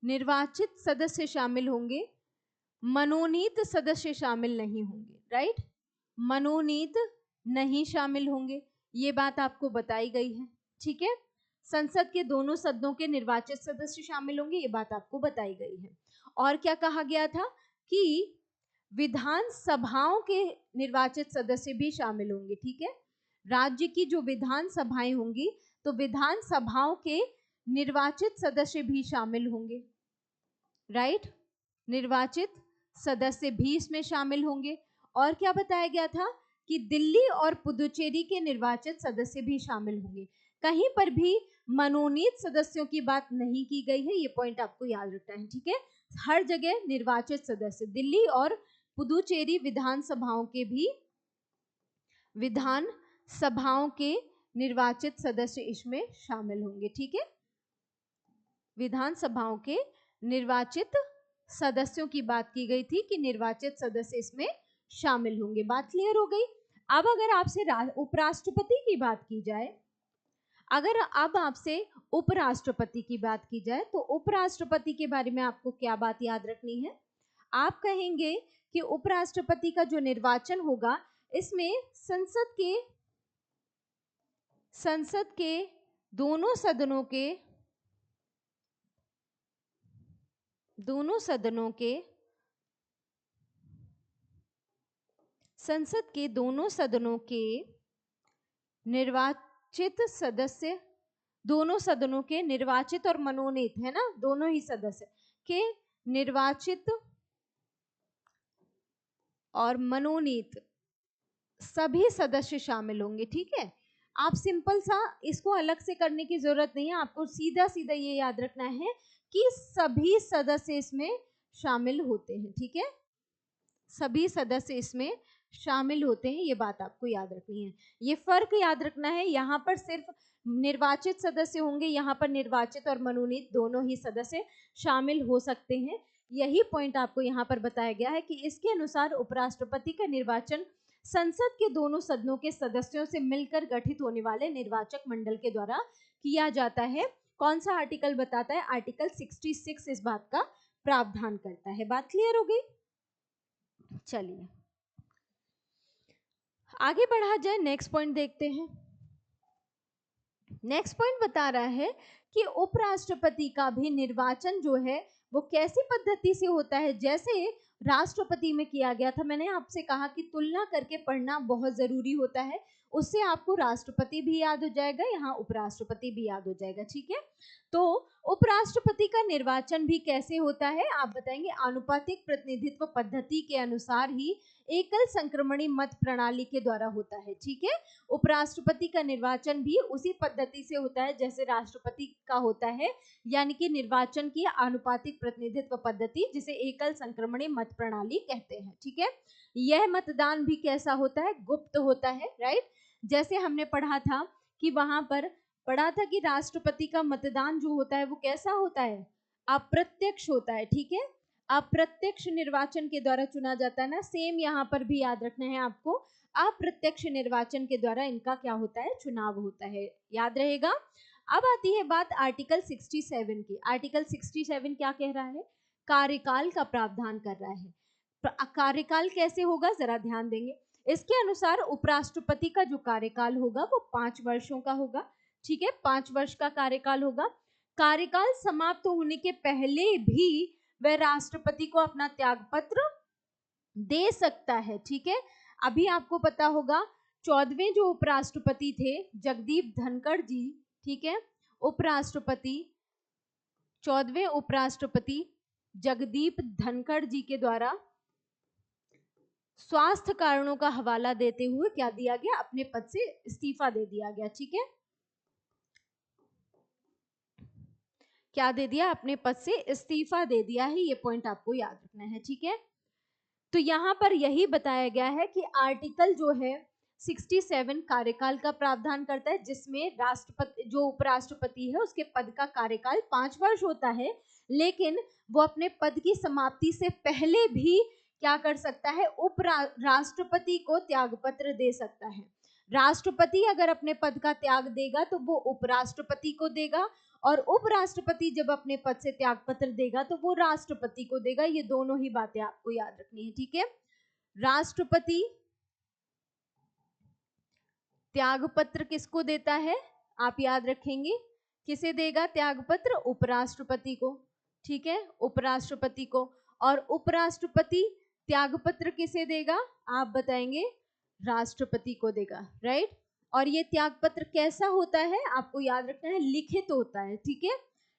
निर्वाचित सदस्य शामिल होंगे, मनोनीत सदस्य शामिल नहीं होंगे, राइट। मनोनीत नहीं शामिल होंगे, ये बात आपको बताई गई है, ठीक है। संसद के दोनों सदनों के निर्वाचित सदस्य शामिल होंगे, ये बात आपको बताई गई है। और क्या कहा गया था कि विधानसभाओं के निर्वाचित सदस्य भी शामिल होंगे, ठीक है। राज्य की जो विधानसभाएं होंगी तो विधानसभाओं के निर्वाचित सदस्य भी शामिल होंगे, राइट। निर्वाचित सदस्य भी इसमें शामिल होंगे। और क्या बताया गया था कि दिल्ली और पुदुचेरी के निर्वाचित सदस्य भी शामिल होंगे। कहीं पर भी मनोनीत सदस्यों की बात नहीं की गई है, ये पॉइंट आपको याद रखना है, ठीक है। हर जगह निर्वाचित सदस्य, दिल्ली और पुदुचेरी विधानसभाओं के निर्वाचित सदस्य इसमें शामिल होंगे, ठीक है। विधानसभाओं के निर्वाचित सदस्यों की बात की गई थी कि निर्वाचित सदस्य इसमें शामिल होंगे। बात क्लियर हो गई। अब अगर आपसे उपराष्ट्रपति की बात की जाए, अगर अब आपसे उपराष्ट्रपति की बात की जाए तो उपराष्ट्रपति के बारे में आपको क्या बात याद रखनी है। आप कहेंगे कि उपराष्ट्रपति का जो निर्वाचन होगा इसमें संसद के दोनों सदनों के संसद के दोनों सदनों के निर्वाचित सदस्य, दोनों सदनों के निर्वाचित और मनोनीत, है ना, दोनों ही सदस्य के निर्वाचित और मनोनीत सभी सदस्य शामिल होंगे, ठीक है। आप सिंपल सा इसको अलग से करने की जरूरत नहीं है, आपको सीधा सीधा ये याद रखना है कि सभी सदस्य इसमें शामिल होते हैं, ठीक है। सभी सदस्य इसमें शामिल होते हैं, ये बात आपको याद रखनी है। ये फर्क याद रखना है, यहाँ पर सिर्फ निर्वाचित सदस्य होंगे, यहाँ पर निर्वाचित और मनोनीत दोनों ही सदस्य शामिल हो सकते हैं। यही पॉइंट आपको यहाँ पर बताया गया है कि इसके अनुसार उपराष्ट्रपति का निर्वाचन संसद के दोनों सदनों के सदस्यों से मिलकर गठित होने वाले निर्वाचक मंडल के द्वारा किया जाता है। कौन सा आर्टिकल बताता है? आर्टिकल 66 इस बात का प्रावधान करता है। बात क्लियर हो गई? चलिए आगे बढ़ा जाए, नेक्स्ट पॉइंट देखते हैं। नेक्स्ट पॉइंट बता रहा है कि उपराष्ट्रपति का भी निर्वाचन जो है वो कैसी पद्धति से होता है, जैसे राष्ट्रपति में किया गया था। मैंने आपसे कहा कि तुलना करके पढ़ना बहुत जरूरी होता है, उससे आपको राष्ट्रपति भी याद हो जाएगा, यहाँ उपराष्ट्रपति भी याद हो जाएगा। ठीक है, तो उपराष्ट्रपति का निर्वाचन भी कैसे होता है आप बताएंगे? आनुपातिक प्रतिनिधित्व पद्धति के अनुसार ही एकल संक्रमणी मत प्रणाली के द्वारा होता है। ठीक है, उपराष्ट्रपति का निर्वाचन भी उसी पद्धति से होता है जैसे राष्ट्रपति का होता है, यानी कि निर्वाचन की आनुपातिक प्रतिनिधित्व पद्धति, जिसे एकल संक्रमणी मत प्रणाली कहते हैं। ठीक है, यह मतदान भी कैसा होता है? गुप्त होता है। राइट, जैसे हमने पढ़ा था कि वहां पर पढ़ा था कि राष्ट्रपति का मतदान जो होता है वो कैसा होता है? अप्रत्यक्ष होता है। ठीक है, अप्रत्यक्ष निर्वाचन के द्वारा चुना जाता है ना। सेम यहाँ पर भी याद रखना है आपको, अप्रत्यक्ष निर्वाचन के द्वारा इनका क्या होता है? चुनाव होता है, याद रहेगा। अब आती है बात आर्टिकल 67 की। आर्टिकल 67 क्या कह रहा है? कार्यकाल का प्रावधान कर रहा है। कार्यकाल कैसे होगा जरा ध्यान देंगे। इसके अनुसार उपराष्ट्रपति का जो कार्यकाल होगा वो 5 वर्षों का होगा। ठीक है, 5 वर्ष का कार्यकाल होगा। कार्यकाल समाप्त होने के पहले भी वह राष्ट्रपति को अपना त्याग पत्र दे सकता है। ठीक है, अभी आपको पता होगा 14वें जो उपराष्ट्रपति थे जगदीप धनखड़ जी, ठीक है, उपराष्ट्रपति 14वें उपराष्ट्रपति जगदीप धनखड़ जी के द्वारा स्वास्थ्य कारणों का हवाला देते हुए क्या दिया गया? अपने पद से इस्तीफा दे दिया गया। ठीक है, क्या दे दिया? अपने पद से इस्तीफा दे दिया है, ये पॉइंट आपको याद रखना है। ठीक है, तो यहाँ पर यही बताया गया है कि आर्टिकल जो है 67 कार्यकाल का प्रावधान करता है, जिसमें राष्ट्रपति जो उपराष्ट्रपति है उसके पद का कार्यकाल 5 वर्ष होता है, लेकिन वो अपने पद की समाप्ति से पहले भी क्या कर सकता है? राष्ट्रपति को त्याग पत्र दे सकता है। राष्ट्रपति अगर अपने पद का त्याग देगा तो वो उपराष्ट्रपति को देगा, और उपराष्ट्रपति जब अपने पद से त्याग पत्र देगा तो वो राष्ट्रपति को देगा। ये दोनों ही बातें आपको याद रखनी है। ठीक है, राष्ट्रपति त्याग पत्र किसको देता है? आप याद रखेंगे, किसे देगा त्याग पत्र? उपराष्ट्रपति को। ठीक है, उपराष्ट्रपति को। और उपराष्ट्रपति त्याग पत्र किसे देगा? आप बताएंगे, राष्ट्रपति को देगा। राइट, और ये त्याग पत्र कैसा होता है आपको याद रखना है? लिखित होता है। ठीक है,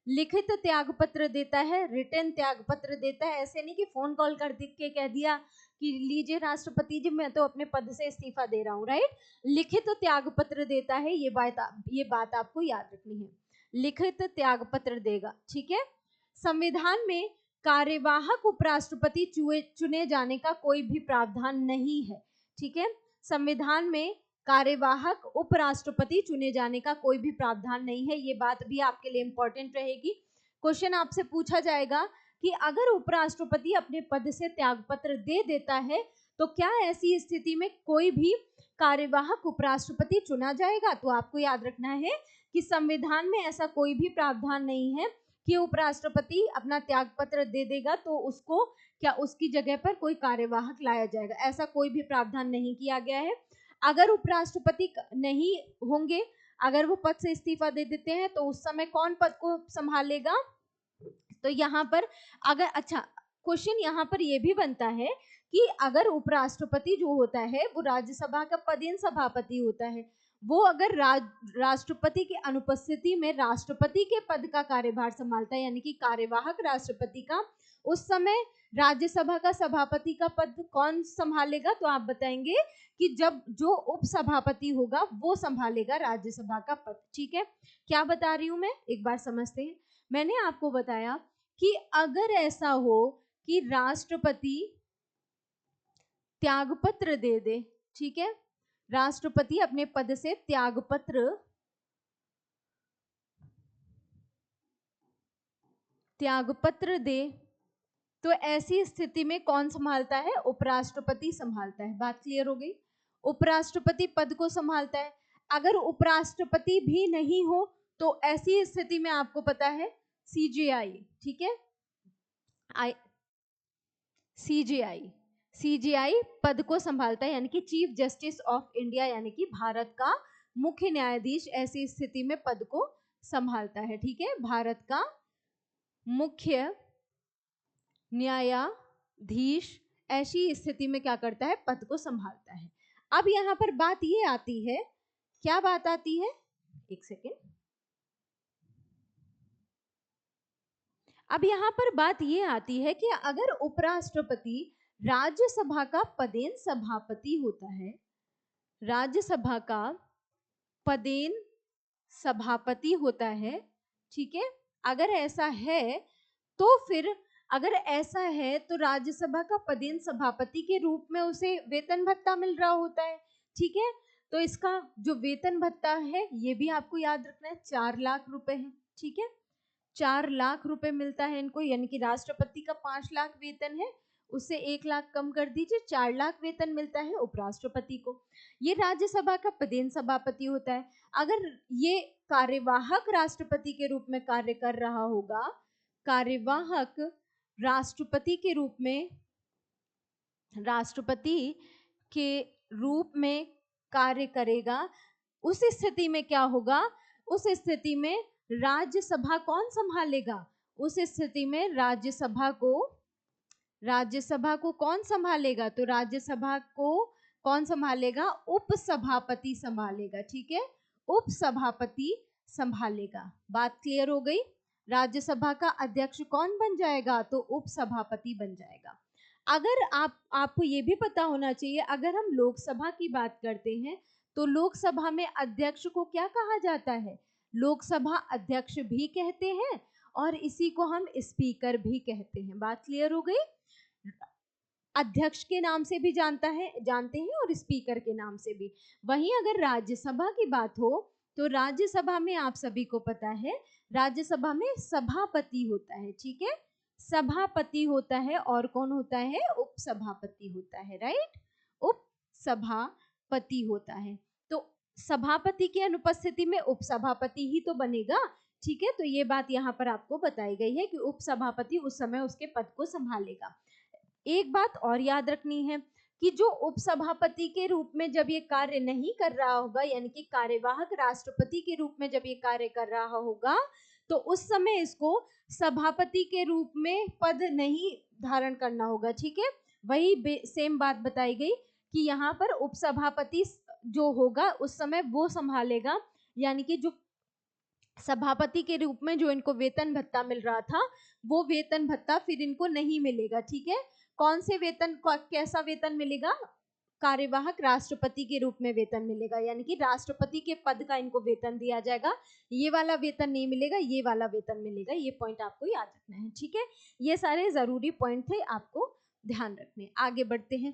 लिखित त्याग पत्र देता है, रिटन त्याग पत्र देता है। ऐसे नहीं कि फोन कॉल कर के कह दिया कि लीजिए राष्ट्रपति जी मैं तो अपने पद से इस्तीफा दे रहा हूँ। राइट, लिखित त्याग पत्र देता है, ये बात आपको याद रखनी है, लिखित त्याग पत्र देगा। ठीक है, संविधान में कार्यवाहक उपराष्ट्रपति चुने जाने का कोई भी प्रावधान नहीं है। ठीक है, संविधान में कार्यवाहक उपराष्ट्रपति चुने जाने का कोई भी प्रावधान नहीं है, ये बात भी आपके लिए इंपॉर्टेंट रहेगी। क्वेश्चन आपसे पूछा जाएगा कि अगर उपराष्ट्रपति अपने पद से त्यागपत्र दे देता है तो क्या ऐसी स्थिति में कोई भी कार्यवाहक उपराष्ट्रपति चुना जाएगा? तो आपको याद रखना है कि संविधान में ऐसा कोई भी प्रावधान नहीं है कि उपराष्ट्रपति अपना त्यागपत्र दे देगा तो उसको क्या उसकी जगह पर कोई कार्यवाहक लाया जाएगा, ऐसा कोई भी प्रावधान नहीं किया गया है। अगर उपराष्ट्रपति नहीं होंगे, अगर वो पद से इस्तीफा दे देते हैं तो उस समय कौन पद को संभालेगा? तो यहाँ पर अगर अच्छा क्वेश्चन यहाँ पर ये भी बनता है कि अगर उपराष्ट्रपति जो होता है वो राज्यसभा का पदेन सभापति होता है, वो अगर राष्ट्रपति की अनुपस्थिति में राष्ट्रपति के पद का कार्यभार संभालता है, यानी कि कार्यवाहक राष्ट्रपति का, उस समय राज्यसभा का सभापति का पद कौन संभालेगा? तो आप बताएंगे कि जब जो उपसभापति होगा वो संभालेगा राज्यसभा का पद। ठीक है, क्या बता रही हूं मैं, एक बार समझते हैं। मैंने आपको बताया कि अगर ऐसा हो कि राष्ट्रपति त्यागपत्र दे दे, ठीक है, राष्ट्रपति अपने पद से त्यागपत्र दे, तो ऐसी स्थिति में कौन संभालता है? उपराष्ट्रपति संभालता है। बात क्लियर हो गई? उपराष्ट्रपति पद को संभालता है। अगर उपराष्ट्रपति भी नहीं हो तो ऐसी स्थिति में आपको पता है सीजीआई, ठीक है, सीजीआई पद को संभालता है, यानी कि चीफ जस्टिस ऑफ इंडिया, यानी कि भारत का मुख्य न्यायाधीश ऐसी स्थिति में पद को संभालता है, ठीक है। भारत का मुख्य न्यायाधीश ऐसी स्थिति में क्या करता है, पद को संभालता है। अब यहां पर बात ये आती है, क्या बात आती है, एक सेकेंड। अब यहां पर बात ये आती है कि अगर उपराष्ट्रपति राज्यसभा का पदेन सभापति होता है, राज्यसभा का पदेन सभापति होता है, ठीक है, अगर ऐसा है तो फिर अगर ऐसा है तो राज्यसभा का पदेन सभापति के रूप में उसे वेतन भत्ता मिल रहा होता है, ठीक है। तो इसका जो वेतन भत्ता है ये भी आपको याद रखना है, 4 लाख रुपए है, ठीक है, 4 लाख रुपए मिलता है इनको, यानी कि राष्ट्रपति का 5 लाख वेतन है, उससे 1 लाख कम कर दीजिए, 4 लाख वेतन मिलता है उपराष्ट्रपति को। ये राज्यसभा का पदेन सभापति होता है। अगर ये कार्यवाहक राष्ट्रपति के रूप में कार्य कर रहा होगा, कार्यवाहक राष्ट्रपति के रूप में, राष्ट्रपति के रूप में कार्य करेगा, उस स्थिति में क्या होगा, उस स्थिति में राज्यसभा कौन संभालेगा, उस स्थिति में राज्यसभा को कौन संभालेगा, तो राज्यसभा को कौन संभालेगा, उपसभापति संभालेगा, ठीक है, उपसभापति संभालेगा। बात क्लियर हो गई। राज्यसभा का अध्यक्ष कौन बन जाएगा, तो उपसभापति बन जाएगा। अगर आपको ये भी पता होना चाहिए, अगर हम लोकसभा की बात करते हैं तो लोकसभा में अध्यक्ष को क्या कहा जाता है, लोकसभा अध्यक्ष भी कहते हैं और इसी को हम स्पीकर भी कहते हैं। बात क्लियर हो गई। अध्यक्ष के नाम से भी जानते हैं और स्पीकर के नाम से भी। वहीं अगर राज्यसभा की बात हो तो राज्यसभा में आप सभी को पता है, राज्यसभा में सभापति होता है, ठीक है, सभापति होता है और कौन होता है, उपसभापति होता है, राइट, उपसभापति होता है। तो सभापति की अनुपस्थिति में उपसभापति ही तो बनेगा, ठीक है। तो ये बात यहाँ पर आपको बताई गई है कि उपसभापति उस समय उसके पद को संभालेगा। एक बात और याद रखनी है कि जो उपसभापति के रूप में जब ये कार्य नहीं कर रहा होगा, यानी कि कार्यवाहक राष्ट्रपति के रूप में जब ये कार्य कर रहा होगा, तो उस समय इसको सभापति के रूप में पद नहीं धारण करना होगा, ठीक है। वही सेम बात बताई गई कि यहाँ पर उपसभापति जो होगा उस समय वो संभालेगा, यानी कि जो सभापति के रूप में जो इनको वेतन भत्ता मिल रहा था वो वेतन भत्ता फिर इनको नहीं मिलेगा, ठीक है। कौन से वेतन, कैसा वेतन मिलेगा, कार्यवाहक राष्ट्रपति के रूप में वेतन मिलेगा, यानी कि राष्ट्रपति के पद का इनको वेतन दिया जाएगा। ये वाला वेतन नहीं मिलेगा, ये वाला वेतन मिलेगा। ये पॉइंट आपको याद रखना है, ठीक है। ये सारे जरूरी पॉइंट थे, आपको ध्यान रखने। आगे बढ़ते हैं,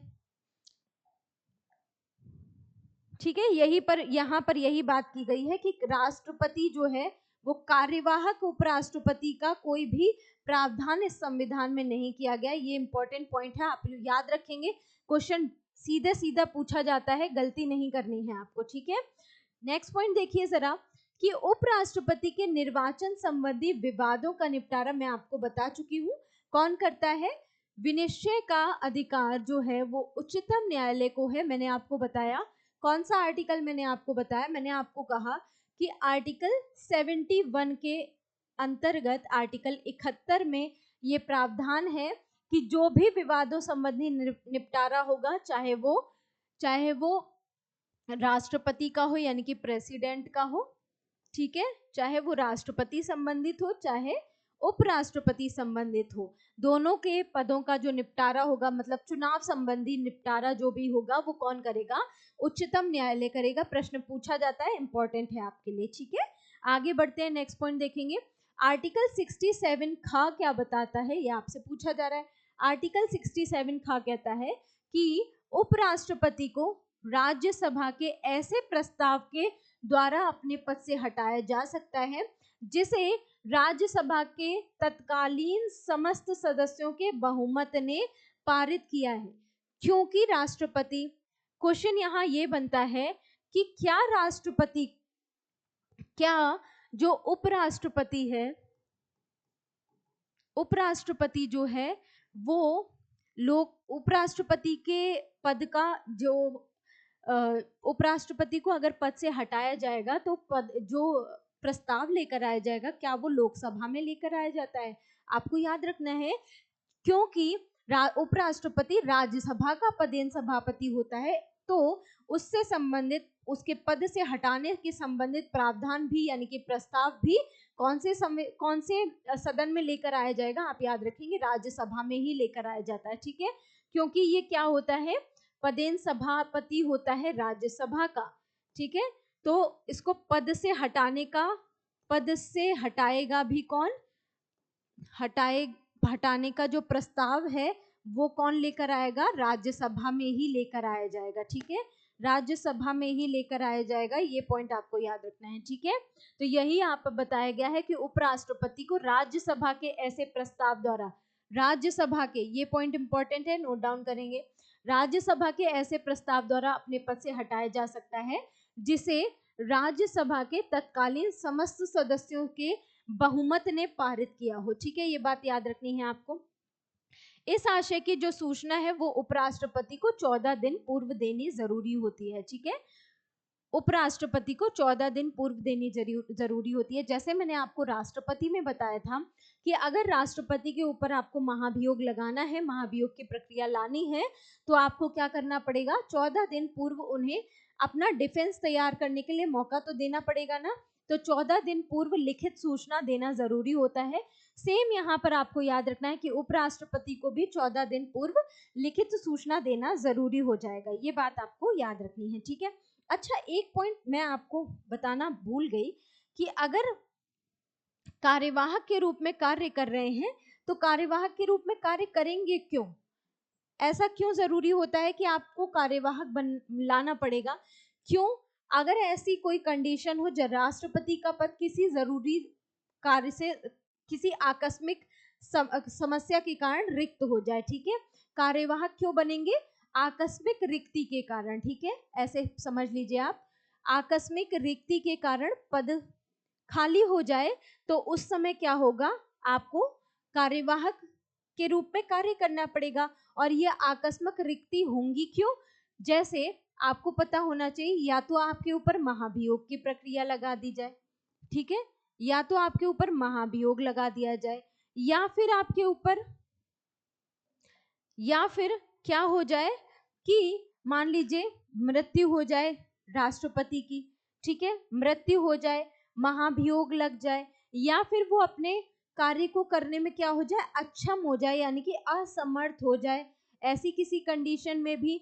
ठीक है। यहाँ पर यही बात की गई है कि राष्ट्रपति जो है वो कार्यवाहक उपराष्ट्रपति का कोई भी प्रावधान इस संविधान में नहीं किया गया। ये इंपॉर्टेंट पॉइंट है, आप याद रखेंगे। क्वेश्चन सीधे सीधा पूछा जाता है, गलती नहीं करनी है आपको, ठीक है। नेक्स्ट पॉइंट देखिए जरा कि उपराष्ट्रपति के निर्वाचन संबंधी विवादों का निपटारा मैं आपको बता चुकी हूँ, कौन करता है। विनिश्चय का अधिकार जो है वो उच्चतम न्यायालय को है। मैंने आपको बताया कौन सा आर्टिकल, मैंने आपको बताया, मैंने आपको कहा कि आर्टिकल 71 के अंतर्गत आर्टिकल 71 में ये प्रावधान है कि जो भी विवादों संबंधी निपटारा होगा, चाहे वो राष्ट्रपति का हो यानी कि प्रेसिडेंट का हो, ठीक है, चाहे वो राष्ट्रपति संबंधित हो चाहे उपराष्ट्रपति संबंधित हो, दोनों के पदों का जो निपटारा होगा, मतलब चुनाव संबंधी निपटारा जो भी होगा वो कौन करेगा, उच्चतम न्यायालय करेगा। प्रश्न पूछा जाता है, इंपॉर्टेंट है आपके लिए, ठीक है। आगे बढ़ते हैं, नेक्स्ट पॉइंट देखेंगे। आर्टिकल 67 खा क्या बताता है, ये आपसे पूछा जा रहा है। आर्टिकल 67 खा कहता है कि उपराष्ट्रपति को राज्यसभा के ऐसे प्रस्ताव के द्वारा अपने पद से हटाया जा सकता है जिसे राज्यसभा के तत्कालीन समस्त सदस्यों के बहुमत ने पारित किया है, क्योंकि राष्ट्रपति क्वेश्चन यहाँ ये बनता है कि क्या जो उपराष्ट्रपति है, उपराष्ट्रपति जो है वो लोग उपराष्ट्रपति के पद का जो उपराष्ट्रपति को अगर पद से हटाया जाएगा तो पद जो प्रस्ताव लेकर आया जाएगा क्या वो लोकसभा में लेकर आया जाता है? आपको याद रखना है, क्योंकि उपराष्ट्रपति राज्यसभा का पदेन सभापति होता है, तो उससे संबंधित उसके पद से हटाने के संबंधित प्रावधान भी यानी कि प्रस्ताव भी कौन से सदन में लेकर आया जाएगा? आप याद रखेंगे राज्यसभा में ही लेकर आया जाता है, ठीक है, क्योंकि ये क्या होता है, पदेन सभापति होता है राज्यसभा का, ठीक है। तो इसको पद से हटाएगा भी कौन? हटाने का जो प्रस्ताव है वो कौन लेकर आएगा? राज्यसभा में ही लेकर आया जाएगा, ठीक है, राज्यसभा में ही लेकर आया जाएगा, ये पॉइंट आपको याद रखना है, ठीक है। तो यही आप बताया गया है कि उपराष्ट्रपति को राज्यसभा के ऐसे प्रस्ताव द्वारा, राज्यसभा के, ये पॉइंट इंपॉर्टेंट है, नोट डाउन करेंगे, राज्यसभा के ऐसे प्रस्ताव द्वारा अपने पद से हटाया जा सकता है जिसे राज्यसभा के तत्कालीन समस्त सदस्यों के बहुमत ने पारित किया हो, ठीक है, ये बात याद रखनी है आपको। इस आशय की जो सूचना है वो उपराष्ट्रपति को 14 दिन पूर्व देनी जरूरी होती है, ठीक है, उपराष्ट्रपति को 14 दिन पूर्व देनी जरूरी होती है। जैसे मैंने आपको राष्ट्रपति में बताया था कि अगर राष्ट्रपति के ऊपर आपको महाभियोग लगाना है, महाभियोग की प्रक्रिया लानी है, तो आपको क्या करना पड़ेगा? 14 दिन पूर्व उन्हें अपना डिफेंस तैयार करने के लिए मौका तो देना पड़ेगा ना, तो 14 दिन पूर्व लिखित सूचना देना जरूरी होता है। सेम यहाँ पर आपको याद रखना है कि उपराष्ट्रपति को भी 14 दिन पूर्व लिखित सूचना देना जरूरी हो जाएगा, ये बात आपको याद रखनी है, ठीक है। अच्छा, एक पॉइंट मैं आपको बताना भूल गई कि अगर कार्यवाहक के रूप में कार्य कर रहे हैं तो कार्यवाहक के रूप में कार्य करेंगे क्यों? ऐसा क्यों जरूरी होता है कि आपको कार्यवाहक लाना पड़ेगा? क्यों? अगर ऐसी कोई कंडीशन हो जब राष्ट्रपति का पद किसी जरूरी कार्य से, किसी आकस्मिक समस्या के कारण रिक्त हो जाए, ठीक है, कार्यवाहक क्यों बनेंगे? आकस्मिक रिक्ति के कारण, ठीक है, ऐसे समझ लीजिए आप, आकस्मिक रिक्ति के कारण पद खाली हो जाए तो उस समय क्या होगा? आपको कार्यवाहक के रूप में कार्य करना पड़ेगा, और ये आकस्मिक रिक्ति होंगी क्यों? जैसे आपको पता होना चाहिए, या तो आपके ऊपर महाभियोग की प्रक्रिया लगा दी जाए, ठीक है, या तो आपके ऊपर महाभियोग लगा दिया जाए, या फिर क्या हो जाए कि मान लीजिए मृत्यु हो जाए राष्ट्रपति की, ठीक है, मृत्यु हो जाए, महाभियोग लग जाए, या फिर वो अपने कार्य को करने में क्या हो जाए? अक्षम हो जाए, यानी कि असमर्थ हो जाए। ऐसी किसी कंडीशन में भी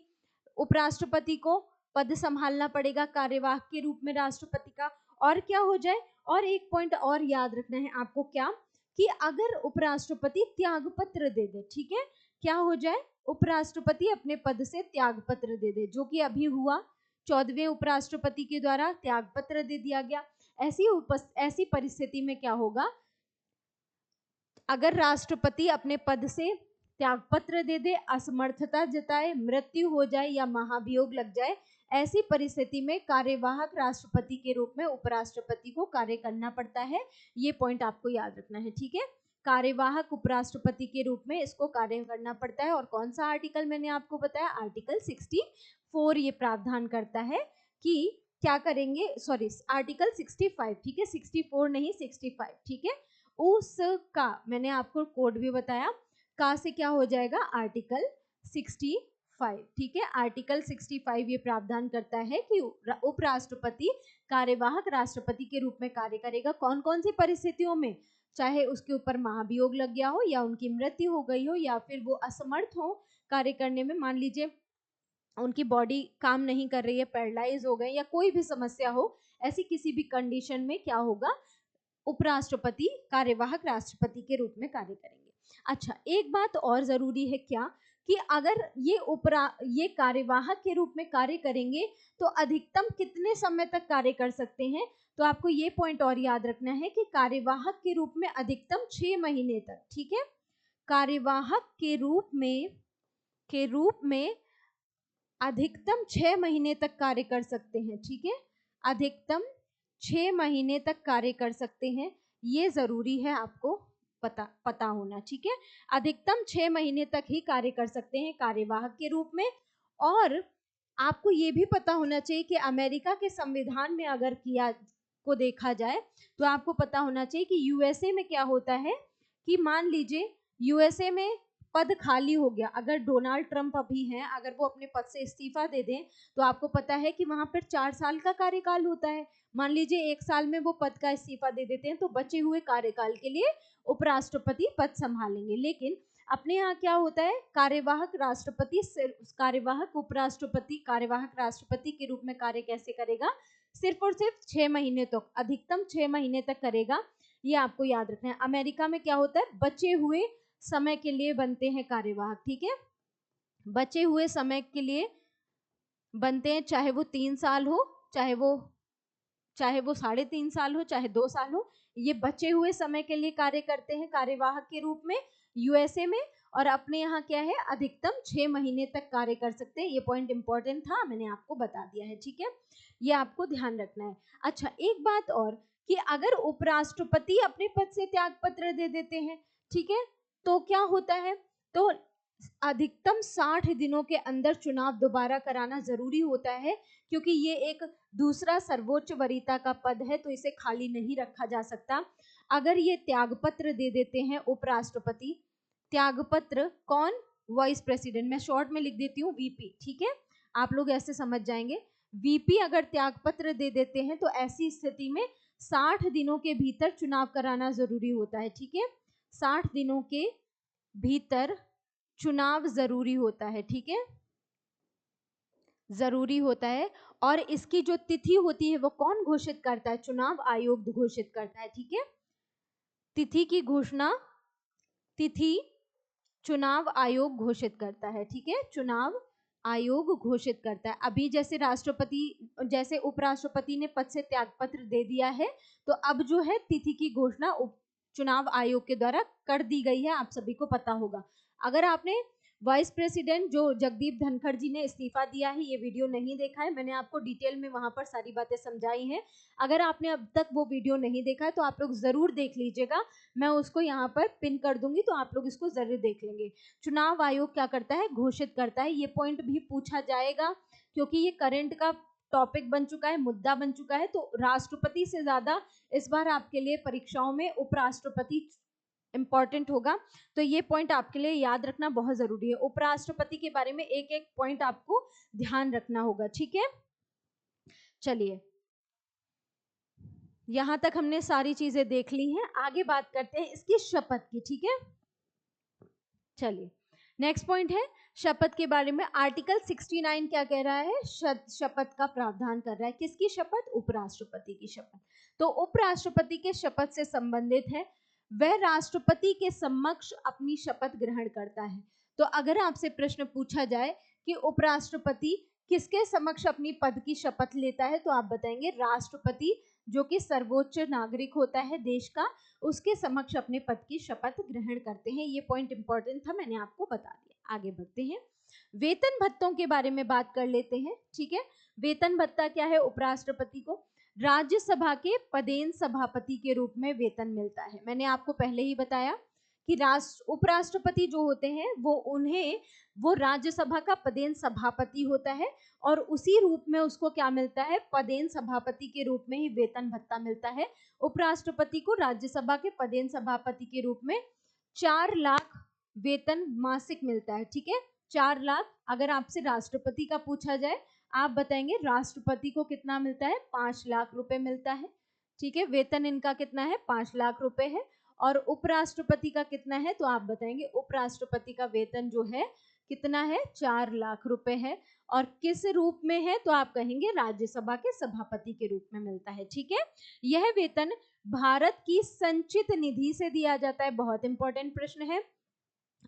उपराष्ट्रपति को पद संभालना पड़ेगा कार्यवाहक के रूप में राष्ट्रपति का। और क्या हो जाए? और एक पॉइंट और याद रखना है आपको, क्या कि अगर उपराष्ट्रपति त्यागपत्र दे दे, ठीक है, क्या हो जाए? उपराष्ट्रपति अपने पद से त्यागपत्र दे दे, जो कि अभी हुआ, 14वें उपराष्ट्रपति के द्वारा त्यागपत्र दे दिया गया। ऐसी परिस्थिति में क्या होगा? अगर राष्ट्रपति अपने पद से त्यागपत्र दे दे, असमर्थता जताए, मृत्यु हो जाए या महाभियोग लग जाए, ऐसी परिस्थिति में कार्यवाहक राष्ट्रपति के रूप में उपराष्ट्रपति को कार्य करना पड़ता है। ये पॉइंट आपको याद रखना है, ठीक है, कार्यवाहक उपराष्ट्रपति के रूप में इसको कार्य करना पड़ता है। और कौन सा आर्टिकल मैंने आपको बताया? आर्टिकल 64 ये प्रावधान करता है कि क्या करेंगे, सॉरी आर्टिकल 65, ठीक है, 64 नहीं 65, ठीक है, उसका मैंने आपको कोड भी बताया, का से क्या हो जाएगा? आर्टिकल 65, ठीक है, आर्टिकल 65 ये प्रावधान करता है कि उपराष्ट्रपति कार्यवाहक राष्ट्रपति के रूप में कार्य करेगा। कौन कौन सी परिस्थितियों में? चाहे उसके ऊपर महाभियोग लग गया हो, या उनकी मृत्यु हो गई हो, या फिर वो असमर्थ हो कार्य करने में, मान लीजिए उनकी बॉडी काम नहीं कर रही है, पैरालाइज हो गए, या कोई भी समस्या हो, ऐसी किसी भी कंडीशन में क्या होगा? उपराष्ट्रपति कार्यवाहक राष्ट्रपति के रूप में कार्य करेंगे। अच्छा, एक बात और जरूरी है, क्या कि अगर ये कार्यवाहक के रूप में कार्य करेंगे तो अधिकतम कितने समय तक कार्य कर सकते हैं? तो आपको ये पॉइंट और याद रखना है कि कार्यवाहक के रूप में अधिकतम 6 महीने तक, ठीक है, कार्यवाहक के रूप में अधिकतम 6 महीने तक कार्य कर सकते हैं, ठीक है, अधिकतम 6 महीने तक कार्य कर सकते हैं, ये जरूरी है आपको पता होना, ठीक है। अधिकतम 6 महीने तक ही कार्य कर सकते हैं कार्यवाहक के रूप में। और आपको ये भी पता होना चाहिए कि अमेरिका के संविधान में अगर किया को देखा जाए तो आपको पता होना चाहिए कि यूएसए में क्या होता है कि मान लीजिए यूएसए में पद खाली हो गया, अगर डोनाल्ड ट्रंप अभी हैं, अगर वो अपने पद से इस्तीफा दे दें तो आपको पता है कि वहां पर 4 साल का कार्यकाल होता है। मान लीजिए 1 साल में वो पद का इस्तीफा दे देते हैं तो बचे हुए कार्यकाल के लिए उपराष्ट्रपति पद संभालेंगे। लेकिन अपने यहाँ क्या होता है, कार्यवाहक राष्ट्रपति कार्यवाहक उपराष्ट्रपति कार्यवाहक राष्ट्रपति के रूप में कार्य कैसे करेगा, सिर्फ और सिर्फ 6 महीने तक, अधिकतम 6 महीने तक करेगा, ये आपको याद रखना है। अमेरिका में क्या होता है, बचे हुए समय के लिए बनते हैं कार्यवाहक, ठीक है, बचे हुए समय के लिए बनते हैं, चाहे वो 3 साल हो, चाहे वो 3.5 साल हो, चाहे 2 साल हो, ये बचे हुए समय के लिए कार्य करते हैं कार्यवाहक के रूप में यूएसए में। और अपने यहाँ क्या है, अधिकतम 6 महीने तक कार्य कर सकते हैं। ये पॉइंट इंपॉर्टेंट था, मैंने आपको बता दिया है, ठीक है, ये आपको ध्यान रखना है। अच्छा, एक बात और कि अगर उपराष्ट्रपति अपने पद से त्याग पत्र दे देते हैं, ठीक है, तो क्या होता है, तो अधिकतम 60 दिनों के अंदर चुनाव दोबारा कराना जरूरी होता है, क्योंकि ये एक दूसरा सर्वोच्च वरीयता का पद है, तो इसे खाली नहीं रखा जा सकता। अगर ये त्यागपत्र दे देते हैं उपराष्ट्रपति, त्यागपत्र कौन, वाइस प्रेसिडेंट, मैं शॉर्ट में लिख देती हूँ वीपी, ठीक है, आप लोग ऐसे समझ जाएंगे। वीपी अगर त्यागपत्र दे देते हैं तो ऐसी स्थिति में 60 दिनों के भीतर चुनाव कराना जरूरी होता है, ठीक है, 60 दिनों के भीतर चुनाव जरूरी होता है, ठीक है, जरूरी होता है। और इसकी जो तिथि होती है वो कौन घोषित करता है, चुनाव आयोग घोषित करता है, ठीक है, तिथि की घोषणा, तिथि चुनाव आयोग घोषित करता है, ठीक है, चुनाव आयोग घोषित करता है। अभी जैसे जैसे उपराष्ट्रपति ने पद से त्यागपत्र दे दिया है, तो अब जो है तिथि की घोषणा चुनाव आयोग के द्वारा कर दी गई है, आप सभी को पता होगा। अगर आपने वाइस प्रेसिडेंट जो जगदीप धनखड़ जी ने इस्तीफा दिया है, ये वीडियो नहीं देखा है, मैंने आपको डिटेल में वहां पर सारी बातें समझाई हैं। अगर आपने अब तक वो वीडियो नहीं देखा है तो आप लोग जरूर देख लीजिएगा, मैं उसको यहाँ पर पिन कर दूंगी, तो आप लोग इसको जरूर देख लेंगे। चुनाव आयोग क्या करता है, घोषित करता है, ये पॉइंट भी पूछा जाएगा क्योंकि ये करंट का टॉपिक बन चुका है, मुद्दा बन चुका है। तो राष्ट्रपति से ज्यादा इस बार आपके लिए परीक्षाओं में उपराष्ट्रपति इंपॉर्टेंट होगा, तो ये पॉइंट आपके लिए याद रखना बहुत जरूरी है। उपराष्ट्रपति के बारे में एक एक पॉइंट आपको ध्यान रखना होगा, ठीक है। चलिए, यहां तक हमने सारी चीजें देख ली हैं, आगे बात करते हैं इसकी शपथ की, ठीक है। चलिए, नेक्स्ट पॉइंट है शपथ के बारे में। आर्टिकल 69 क्या कह रहा है, शपथ का प्रावधान कर रहा है, किसकी शपथ, उपराष्ट्रपति की शपथ। तो उपराष्ट्रपति के शपथ से संबंधित है, वह राष्ट्रपति के समक्ष अपनी शपथ ग्रहण करता है। तो अगर आपसे प्रश्न पूछा जाए कि उपराष्ट्रपति किसके समक्ष अपनी पद की शपथ लेता है, तो आप बताएंगे राष्ट्रपति, जो कि सर्वोच्च नागरिक होता है देश का, उसके समक्ष अपने पद की शपथ ग्रहण करते हैं। ये पॉइंट इंपॉर्टेंट था, मैंने आपको बता दिया। आगे बढ़ते हैं, वेतन भत्तों के बारे में बात कर लेते हैं, ठीक है। वेतन भत्ता क्या है, उपराष्ट्रपति को राज्यसभा के पदेन सभापति के रूप में वेतन मिलता है। मैंने आपको पहले ही बताया कि उपराष्ट्रपति जो होते हैं वो राज्यसभा का पदेन सभापति होता है, और उसी रूप में उसको क्या मिलता है, पदेन सभापति के रूप में ही वेतन भत्ता मिलता है। उपराष्ट्रपति को राज्यसभा के पदेन सभापति के रूप में 4 लाख वेतन मासिक मिलता है, ठीक है, 4 लाख। अगर आपसे राष्ट्रपति का पूछा जाए, आप बताएंगे राष्ट्रपति को कितना मिलता है, 5 लाख रुपए मिलता है, ठीक है, वेतन इनका कितना है, 5 लाख रुपए है। और उपराष्ट्रपति का कितना है, तो आप बताएंगे उपराष्ट्रपति का वेतन जो है कितना है, 4 लाख रुपए है। और किस रूप में है, तो आप कहेंगे राज्यसभा के सभापति के रूप में मिलता है, ठीक है। यह वेतन भारत की संचित निधि से दिया जाता है। बहुत इंपॉर्टेंट प्रश्न है,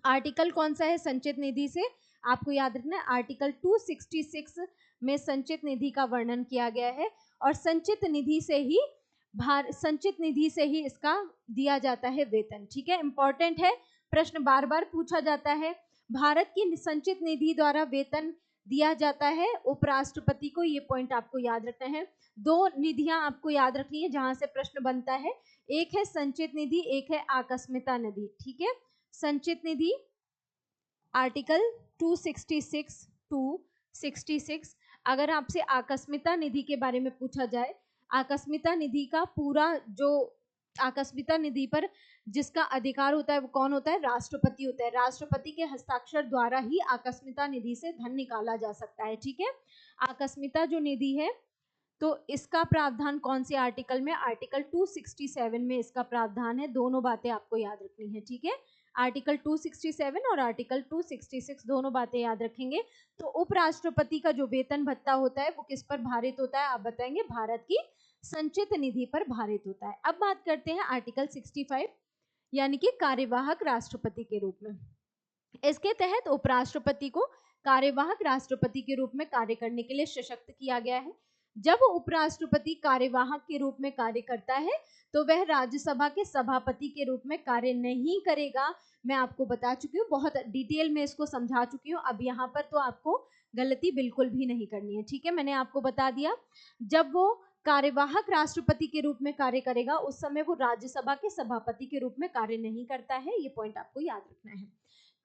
आर्टिकल कौन सा है संचित निधि से, आपको याद रखना है, आर्टिकल 266 में संचित निधि का वर्णन किया गया है, और संचित निधि से ही इसका दिया जाता है वेतन, ठीक है। इंपॉर्टेंट है, प्रश्न बार बार पूछा जाता है, भारत की संचित निधि द्वारा वेतन दिया जाता है उपराष्ट्रपति को, ये पॉइंट आपको याद रखना है। 2 निधियां आपको याद रखनी है जहां से प्रश्न बनता है, एक है संचित निधि, एक है आकस्मिकता निधि, ठीक है। संचित निधि आर्टिकल 266 अगर आपसे आकस्मिकता निधि के बारे में पूछा जाए, आकस्मिकता निधि का पूरा जो आकस्मिकता निधि पर जिसका अधिकार होता है वो कौन होता है? राष्ट्रपति होता है। राष्ट्रपति के हस्ताक्षर द्वारा ही आकस्मिकता निधि से धन निकाला जा सकता है, ठीक है। आकस्मिकता जो निधि है तो इसका प्रावधान कौन से आर्टिकल में? आर्टिकल 267 में इसका प्रावधान है। दोनों बातें आपको याद रखनी है, ठीक है। आर्टिकल 267 और आर्टिकल 266 दोनों बातें याद रखेंगे। तो उपराष्ट्रपति का जो वेतन भत्ता होता है वो किस पर भारित होता है? आप बताएंगे, भारत की संचित निधि पर भारित होता है। अब बात करते हैं आर्टिकल 65 यानी कि कार्यवाहक राष्ट्रपति के रूप में। इसके तहत उपराष्ट्रपति को कार्यवाहक राष्ट्रपति के रूप में कार्य करने के लिए सशक्त किया गया है। जब उपराष्ट्रपति कार्यवाहक के रूप में कार्य करता है तो वह राज्यसभा के सभापति के रूप में कार्य नहीं करेगा। मैं आपको बता चुकी हूँ, बहुत डिटेल में इसको समझा चुकी हूँ। अब यहाँ पर तो आपको गलती बिल्कुल भी नहीं करनी है, ठीक है। मैंने आपको बता दिया, जब वो कार्यवाहक राष्ट्रपति के रूप में कार्य करेगा उस समय वो राज्यसभा के सभापति के रूप में कार्य नहीं करता है। ये पॉइंट आपको याद रखना है।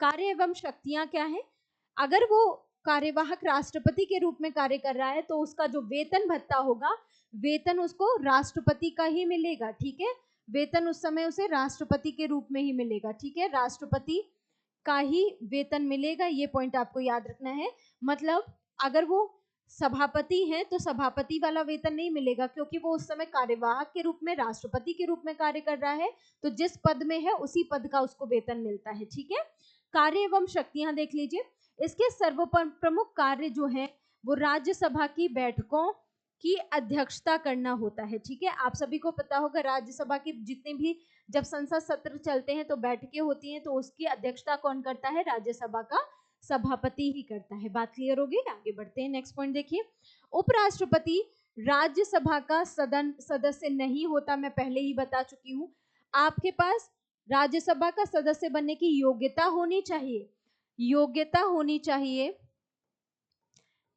कार्य एवं शक्तियां क्या है? अगर वो कार्यवाहक राष्ट्रपति के रूप में कार्य कर रहा है तो उसका जो वेतन भत्ता होगा, वेतन उसको राष्ट्रपति का ही मिलेगा, ठीक है। वेतन उस समय उसे राष्ट्रपति के रूप में ही मिलेगा, ठीक है। राष्ट्रपति का ही वेतन मिलेगा, ये पॉइंट आपको याद रखना है। मतलब अगर वो सभापति हैं तो सभापति वाला वेतन नहीं मिलेगा, क्योंकि वो उस समय कार्यवाहक के रूप में, राष्ट्रपति के रूप में कार्य कर रहा है, तो जिस पद में है उसी पद का उसको वेतन मिलता है, ठीक है। कार्य एवं शक्तियां देख लीजिए। इसके सर्वप्रमुख कार्य जो है वो राज्यसभा की बैठकों की अध्यक्षता करना होता है, ठीक है। आप सभी को पता होगा राज्यसभा की जितने भी जब संसद सत्र चलते हैं तो बैठकें होती हैं, तो उसकी अध्यक्षता कौन करता है? राज्यसभा का सभापति ही करता है। बात क्लियर होगी? आगे बढ़ते हैं। नेक्स्ट पॉइंट देखिए, उपराष्ट्रपति राज्यसभा का सदस्य नहीं होता। मैं पहले ही बता चुकी हूँ, आपके पास राज्यसभा का सदस्य बनने की योग्यता होनी चाहिए, योग्यता होनी चाहिए,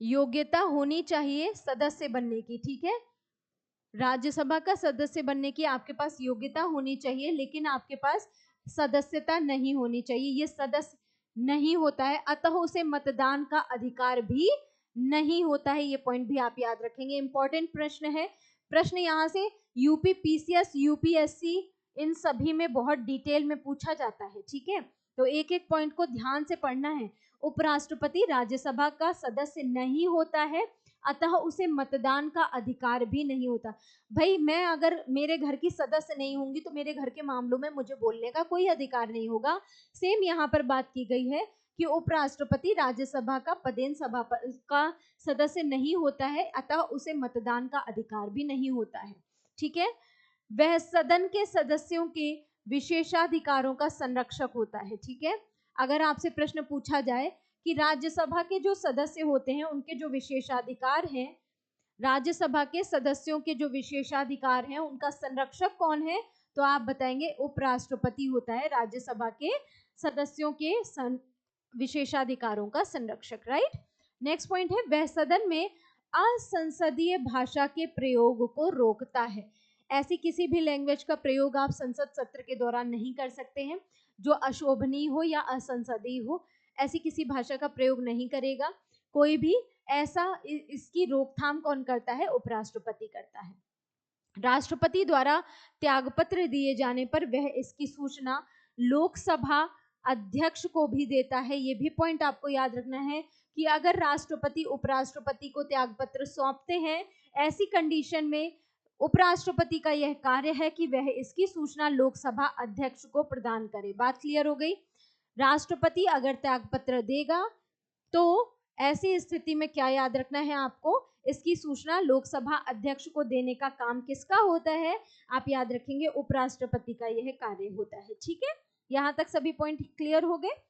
योग्यता होनी चाहिए सदस्य बनने की, ठीक है। राज्यसभा का सदस्य बनने की आपके पास योग्यता होनी चाहिए, लेकिन आपके पास सदस्यता नहीं होनी चाहिए। ये सदस्य नहीं होता है, अतः उसे मतदान का अधिकार भी नहीं होता है। ये पॉइंट भी आप याद रखेंगे, इंपॉर्टेंट प्रश्न है। प्रश्न यहाँ से यूपी पीसीएस, यूपीएससी इन सभी में बहुत डिटेल में पूछा जाता है, ठीक है। तो एक एक पॉइंट को ध्यान से पढ़ना है। उपराष्ट्रपति राज्यसभा का सदस्य नहीं होता है, अतः उसे मतदान का अधिकार भी नहीं होता। भाई मैं अगर मेरे घर की सदस्य नहीं होंगी तो मेरे घर के मामलों में मुझे बोलने का कोई अधिकार नहीं होगा। सेम यहाँ पर बात की गई है कि उपराष्ट्रपति राज्यसभा का पदेन सभा का सदस्य नहीं होता है, अतः उसे मतदान का अधिकार भी नहीं होता है, ठीक है। वह सदन के सदस्यों के विशेषाधिकारों का संरक्षक होता है, ठीक है। अगर आपसे प्रश्न पूछा जाए कि राज्यसभा के जो सदस्य होते हैं उनके जो विशेषाधिकार हैं, राज्यसभा के सदस्यों के जो विशेषाधिकार हैं उनका संरक्षक कौन है? तो आप बताएंगे उपराष्ट्रपति होता है राज्यसभा के सदस्यों के विशेषाधिकारों का संरक्षक, राइट। नेक्स्ट पॉइंट है, वह सदन में असंसदीय भाषा के प्रयोग को रोकता है। ऐसी किसी भी लैंग्वेज का प्रयोग आप संसद सत्र के दौरान नहीं कर सकते हैं जो अशोभनीय हो या असंसदीय हो। ऐसी किसी भाषा का प्रयोग नहीं करेगा कोई भी। ऐसा इसकी रोकथाम कौन करता है? उपराष्ट्रपति करता है। राष्ट्रपति द्वारा त्यागपत्र दिए जाने पर वह इसकी सूचना लोकसभा अध्यक्ष को भी देता है। ये भी पॉइंट आपको याद रखना है कि अगर राष्ट्रपति उपराष्ट्रपति को त्यागपत्र सौंपते हैं, ऐसी कंडीशन में उपराष्ट्रपति का यह कार्य है कि वह इसकी सूचना लोकसभा अध्यक्ष को प्रदान करे। बात क्लियर हो गई? राष्ट्रपति अगर त्यागपत्र देगा तो ऐसी स्थिति में क्या याद रखना है आपको? इसकी सूचना लोकसभा अध्यक्ष को देने का काम किसका होता है? आप याद रखेंगे उपराष्ट्रपति का यह कार्य होता है, ठीक है। यहाँ तक सभी पॉइंट क्लियर हो गए।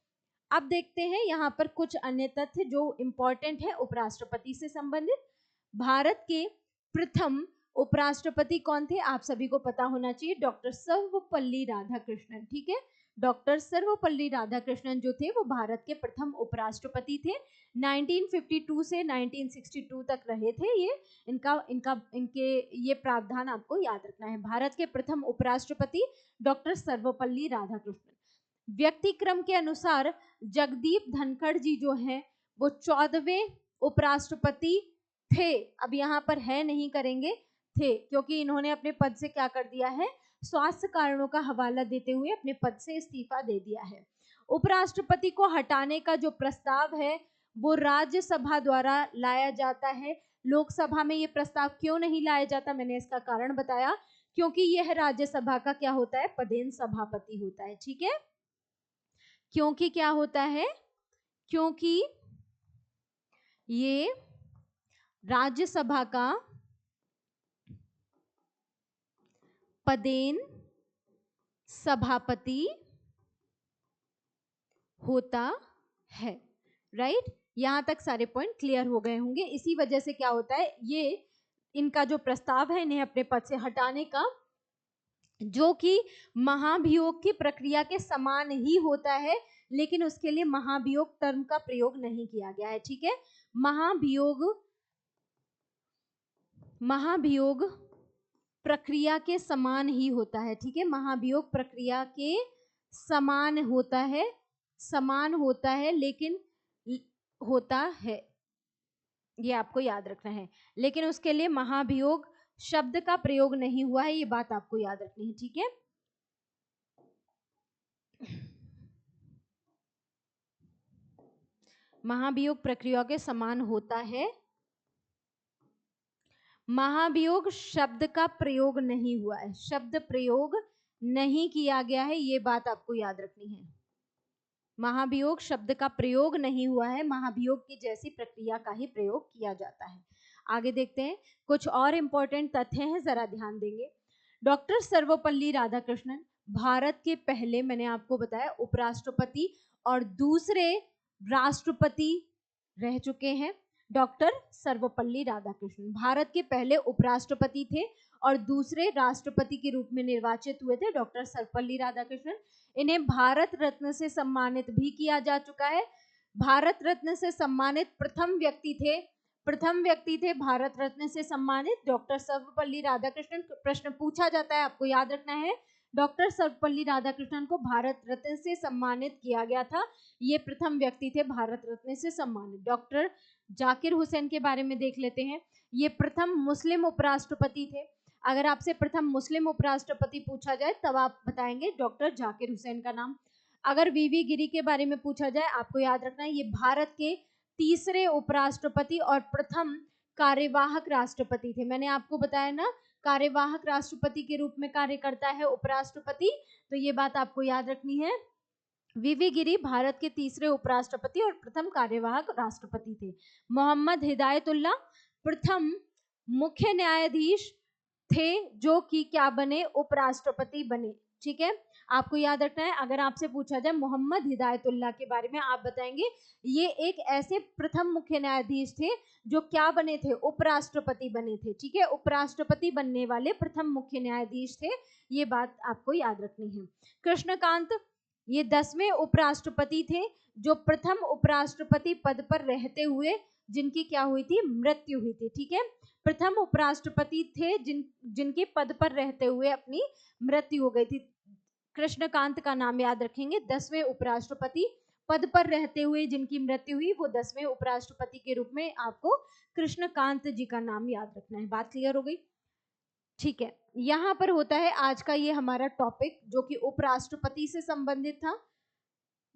अब देखते हैं यहाँ पर कुछ अन्य तथ्य जो इम्पोर्टेंट है उपराष्ट्रपति से संबंधित। भारत के प्रथम उपराष्ट्रपति कौन थे? आप सभी को पता होना चाहिए, डॉक्टर सर्वपल्ली राधाकृष्णन, ठीक है। डॉक्टर सर्वपल्ली राधाकृष्णन जो थे वो भारत के प्रथम उपराष्ट्रपति थे। 1952 से 1962 तक रहे थे ये। इनके ये प्रावधान आपको याद रखना है। भारत के प्रथम उपराष्ट्रपति डॉक्टर सर्वपल्ली राधाकृष्णन। व्यक्ति क्रम के अनुसार जगदीप धनखड़ जी जो हैं वो 14वें उपराष्ट्रपति थे। अब यहाँ पर है नहीं करेंगे थे, क्योंकि इन्होंने अपने पद से क्या कर दिया है, स्वास्थ्य कारणों का हवाला देते हुए अपने पद से इस्तीफा दे दिया है। उपराष्ट्रपति को हटाने का जो प्रस्ताव है वो राज्यसभा द्वारा लाया जाता है। लोकसभा में ये प्रस्ताव क्यों नहीं लाया जाता, मैंने इसका कारण बताया, क्योंकि यह राज्यसभा का क्या होता है, पदेन सभापति होता है। ठीक है, क्योंकि क्या होता है, क्योंकि ये राज्यसभा का पदेन सभापति होता है। राइट, यहां तक सारे पॉइंट क्लियर हो गए होंगे। इसी वजह से क्या होता है, ये इनका जो प्रस्ताव है इन्हें अपने पद से हटाने का, जो कि महाभियोग की प्रक्रिया के समान ही होता है, लेकिन उसके लिए महाभियोग टर्म का प्रयोग नहीं किया गया है। ठीक है, महाभियोग प्रक्रिया के समान ही होता है। ठीक है, महाभियोग प्रक्रिया के समान होता है, लेकिन होता है, ये आपको याद रखना है। लेकिन उसके लिए महाभियोग शब्द का प्रयोग नहीं हुआ है, ये बात आपको याद रखनी है। ठीक है, महाभियोग प्रक्रिया के समान होता है, महाभियोग शब्द का प्रयोग नहीं हुआ है, शब्द प्रयोग नहीं किया गया है, ये बात आपको याद रखनी है। महाभियोग शब्द का प्रयोग नहीं हुआ है, महाभियोग की जैसी प्रक्रिया का ही प्रयोग किया जाता है। आगे देखते हैं, कुछ और इंपॉर्टेंट तथ्य हैं, जरा ध्यान देंगे। डॉक्टर सर्वपल्ली राधाकृष्णन भारत के पहले, मैंने आपको बताया, उपराष्ट्रपति और दूसरे राष्ट्रपति रह चुके हैं। डॉक्टर सर्वपल्ली राधाकृष्णन भारत के पहले उपराष्ट्रपति थे और दूसरे राष्ट्रपति के रूप में निर्वाचित हुए थे डॉक्टर सर्वपल्ली राधाकृष्णन। इन्हें भारत रत्न से सम्मानित भी किया जा चुका है। भारत रत्न से सम्मानित प्रथम व्यक्ति थे भारत रत्न से सम्मानित डॉक्टर सर्वपल्ली राधाकृष्णन। प्रश्न पूछा जाता है, आपको याद रखना है, डॉक्टर सर्वपल्ली राधाकृष्णन को भारत रत्न से सम्मानित किया गया था, ये प्रथम व्यक्ति थे भारत रत्न से सम्मानित। डॉक्टर जाकिर हुसैन के बारे में देख लेते हैं, ये प्रथम मुस्लिम उपराष्ट्रपति थे। अगर आपसे प्रथम मुस्लिम उपराष्ट्रपति पूछा जाए तब आप बताएंगे डॉक्टर जाकिर हुसैन का नाम। अगर वीवी गिरी के बारे में पूछा जाए, आपको याद रखना है, ये भारत के तीसरे उपराष्ट्रपति और प्रथम कार्यवाहक राष्ट्रपति थे। मैंने आपको बताया ना, कार्यवाहक राष्ट्रपति के रूप में कार्य करता है उपराष्ट्रपति, तो ये बात आपको याद रखनी है। वीवी गिरी भारत के तीसरे उपराष्ट्रपति और प्रथम कार्यवाहक राष्ट्रपति थे। मोहम्मद हिदायतुल्लाह प्रथम मुख्य न्यायाधीश थे, जो कि क्या बने, उपराष्ट्रपति बने। ठीक है, आपको याद रखना है, अगर आपसे पूछा जाए मोहम्मद हिदायतुल्लाह के बारे में, आप बताएंगे ये एक ऐसे प्रथम मुख्य न्यायाधीश थे जो क्या बने थे, उपराष्ट्रपति बने थे। ठीक है, उपराष्ट्रपति बनने वाले प्रथम मुख्य न्यायाधीश थे, ये बात आपको याद रखनी है। कृष्णकांत ये 10वें उपराष्ट्रपति थे जो प्रथम उपराष्ट्रपति पद पर रहते हुए जिनकी क्या हुई थी, मृत्यु हुई थी। ठीक है, प्रथम उपराष्ट्रपति थे जिनके पद पर रहते हुए अपनी मृत्यु हो गई थी। कृष्णकांत का नाम याद रखेंगे, 10वें उपराष्ट्रपति पद पर रहते हुए जिनकी मृत्यु हुई, वो 10वें उपराष्ट्रपति के रूप में आपको कृष्णकांत जी का नाम याद रखना है। बात क्लियर हो गई? ठीक है, यहाँ पर होता है आज का ये हमारा टॉपिक जो कि उपराष्ट्रपति से संबंधित था,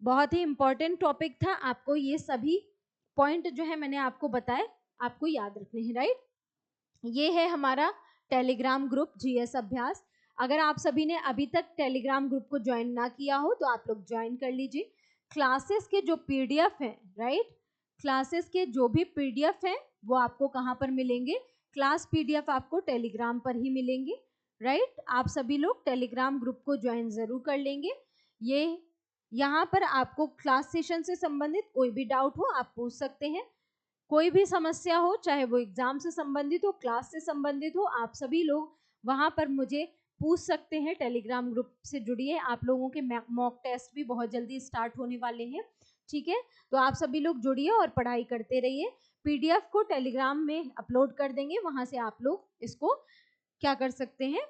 बहुत ही इंपॉर्टेंट टॉपिक था। आपको ये सभी पॉइंट जो है मैंने आपको बताए, आपको याद रखने हैं। राइट, ये है हमारा टेलीग्राम ग्रुप जीएस अभ्यास। अगर आप सभी ने अभी तक टेलीग्राम ग्रुप को ज्वाइन ना किया हो तो आप लोग ज्वाइन कर लीजिए। क्लासेस के जो पीडीएफ हैं, राइट, क्लासेस के जो भी पीडीएफ हैं वो आपको कहाँ पर मिलेंगे, क्लास पीडीएफ आपको टेलीग्राम पर ही मिलेंगे। राइट, आप सभी लोग टेलीग्राम ग्रुप को ज्वाइन जरूर कर लेंगे। ये यहाँ पर आपको क्लास सेशन से संबंधित कोई भी डाउट हो आप पूछ सकते हैं, कोई भी समस्या हो, चाहे वो एग्जाम से संबंधित हो, क्लास से संबंधित हो, आप सभी लोग वहां पर मुझे पूछ सकते हैं। टेलीग्राम ग्रुप से जुड़िए, आप लोगों के मॉक टेस्ट भी बहुत जल्दी स्टार्ट होने वाले हैं, ठीक है। तो आप सभी लोग जुड़िए और पढ़ाई करते रहिए। पीडीएफ को टेलीग्राम में अपलोड कर देंगे, वहां से आप लोग इसको क्या कर सकते हैं,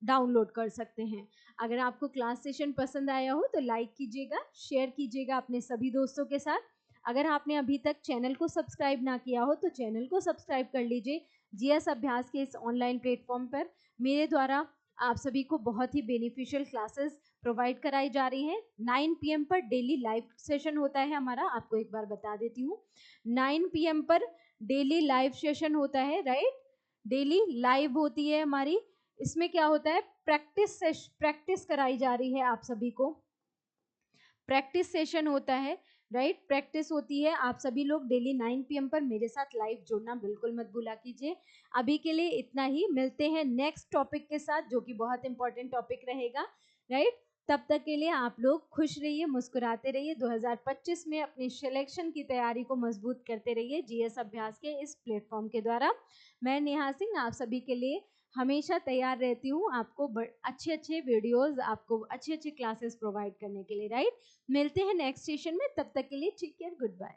डाउनलोड कर सकते हैं। अगर आपको क्लास सेशन पसंद आया हो तो लाइक कीजिएगा, शेयर कीजिएगा अपने सभी दोस्तों के साथ। अगर आपने अभी तक चैनल को सब्सक्राइब ना किया हो तो चैनल को सब्सक्राइब कर लीजिए। जीएस अभ्यास के इस ऑनलाइन प्लेटफॉर्म पर मेरे द्वारा आप सभी को बहुत ही बेनिफिशियल क्लासेस प्रोवाइड कराई जा रही हैं। 9 PM पर डेली लाइव सेशन होता है हमारा, आपको एक बार बता देती हूँ। 9 PM पर डेली लाइव सेशन होता है, राइट। डेली लाइव होती है हमारी। इसमें क्या होता है, प्रैक्टिस कराई जा रही है आप सभी को। प्रैक्टिस सेशन होता है, राइट, प्रैक्टिस होती है। आप सभी लोग डेली 9 PM पर मेरे साथ लाइव जुड़ना बिल्कुल मत भूला कीजिए। अभी के लिए इतना ही, मिलते हैं नेक्स्ट टॉपिक के साथ जो कि बहुत इंपॉर्टेंट टॉपिक रहेगा, राइट। तब तक के लिए आप लोग खुश रहिए, मुस्कुराते रहिए। 2025 में अपनी सिलेक्शन की तैयारी को मजबूत करते रहिए जीएस अभ्यास के इस प्लेटफॉर्म के द्वारा। मैं नेहा सिंह आप सभी के लिए हमेशा तैयार रहती हूँ, आपको अच्छे अच्छे वीडियोस, आपको अच्छी अच्छी क्लासेस प्रोवाइड करने के लिए, राइट। मिलते हैं नेक्स्ट सेशन में, तब तक के लिए टेक केयर, गुड बाय।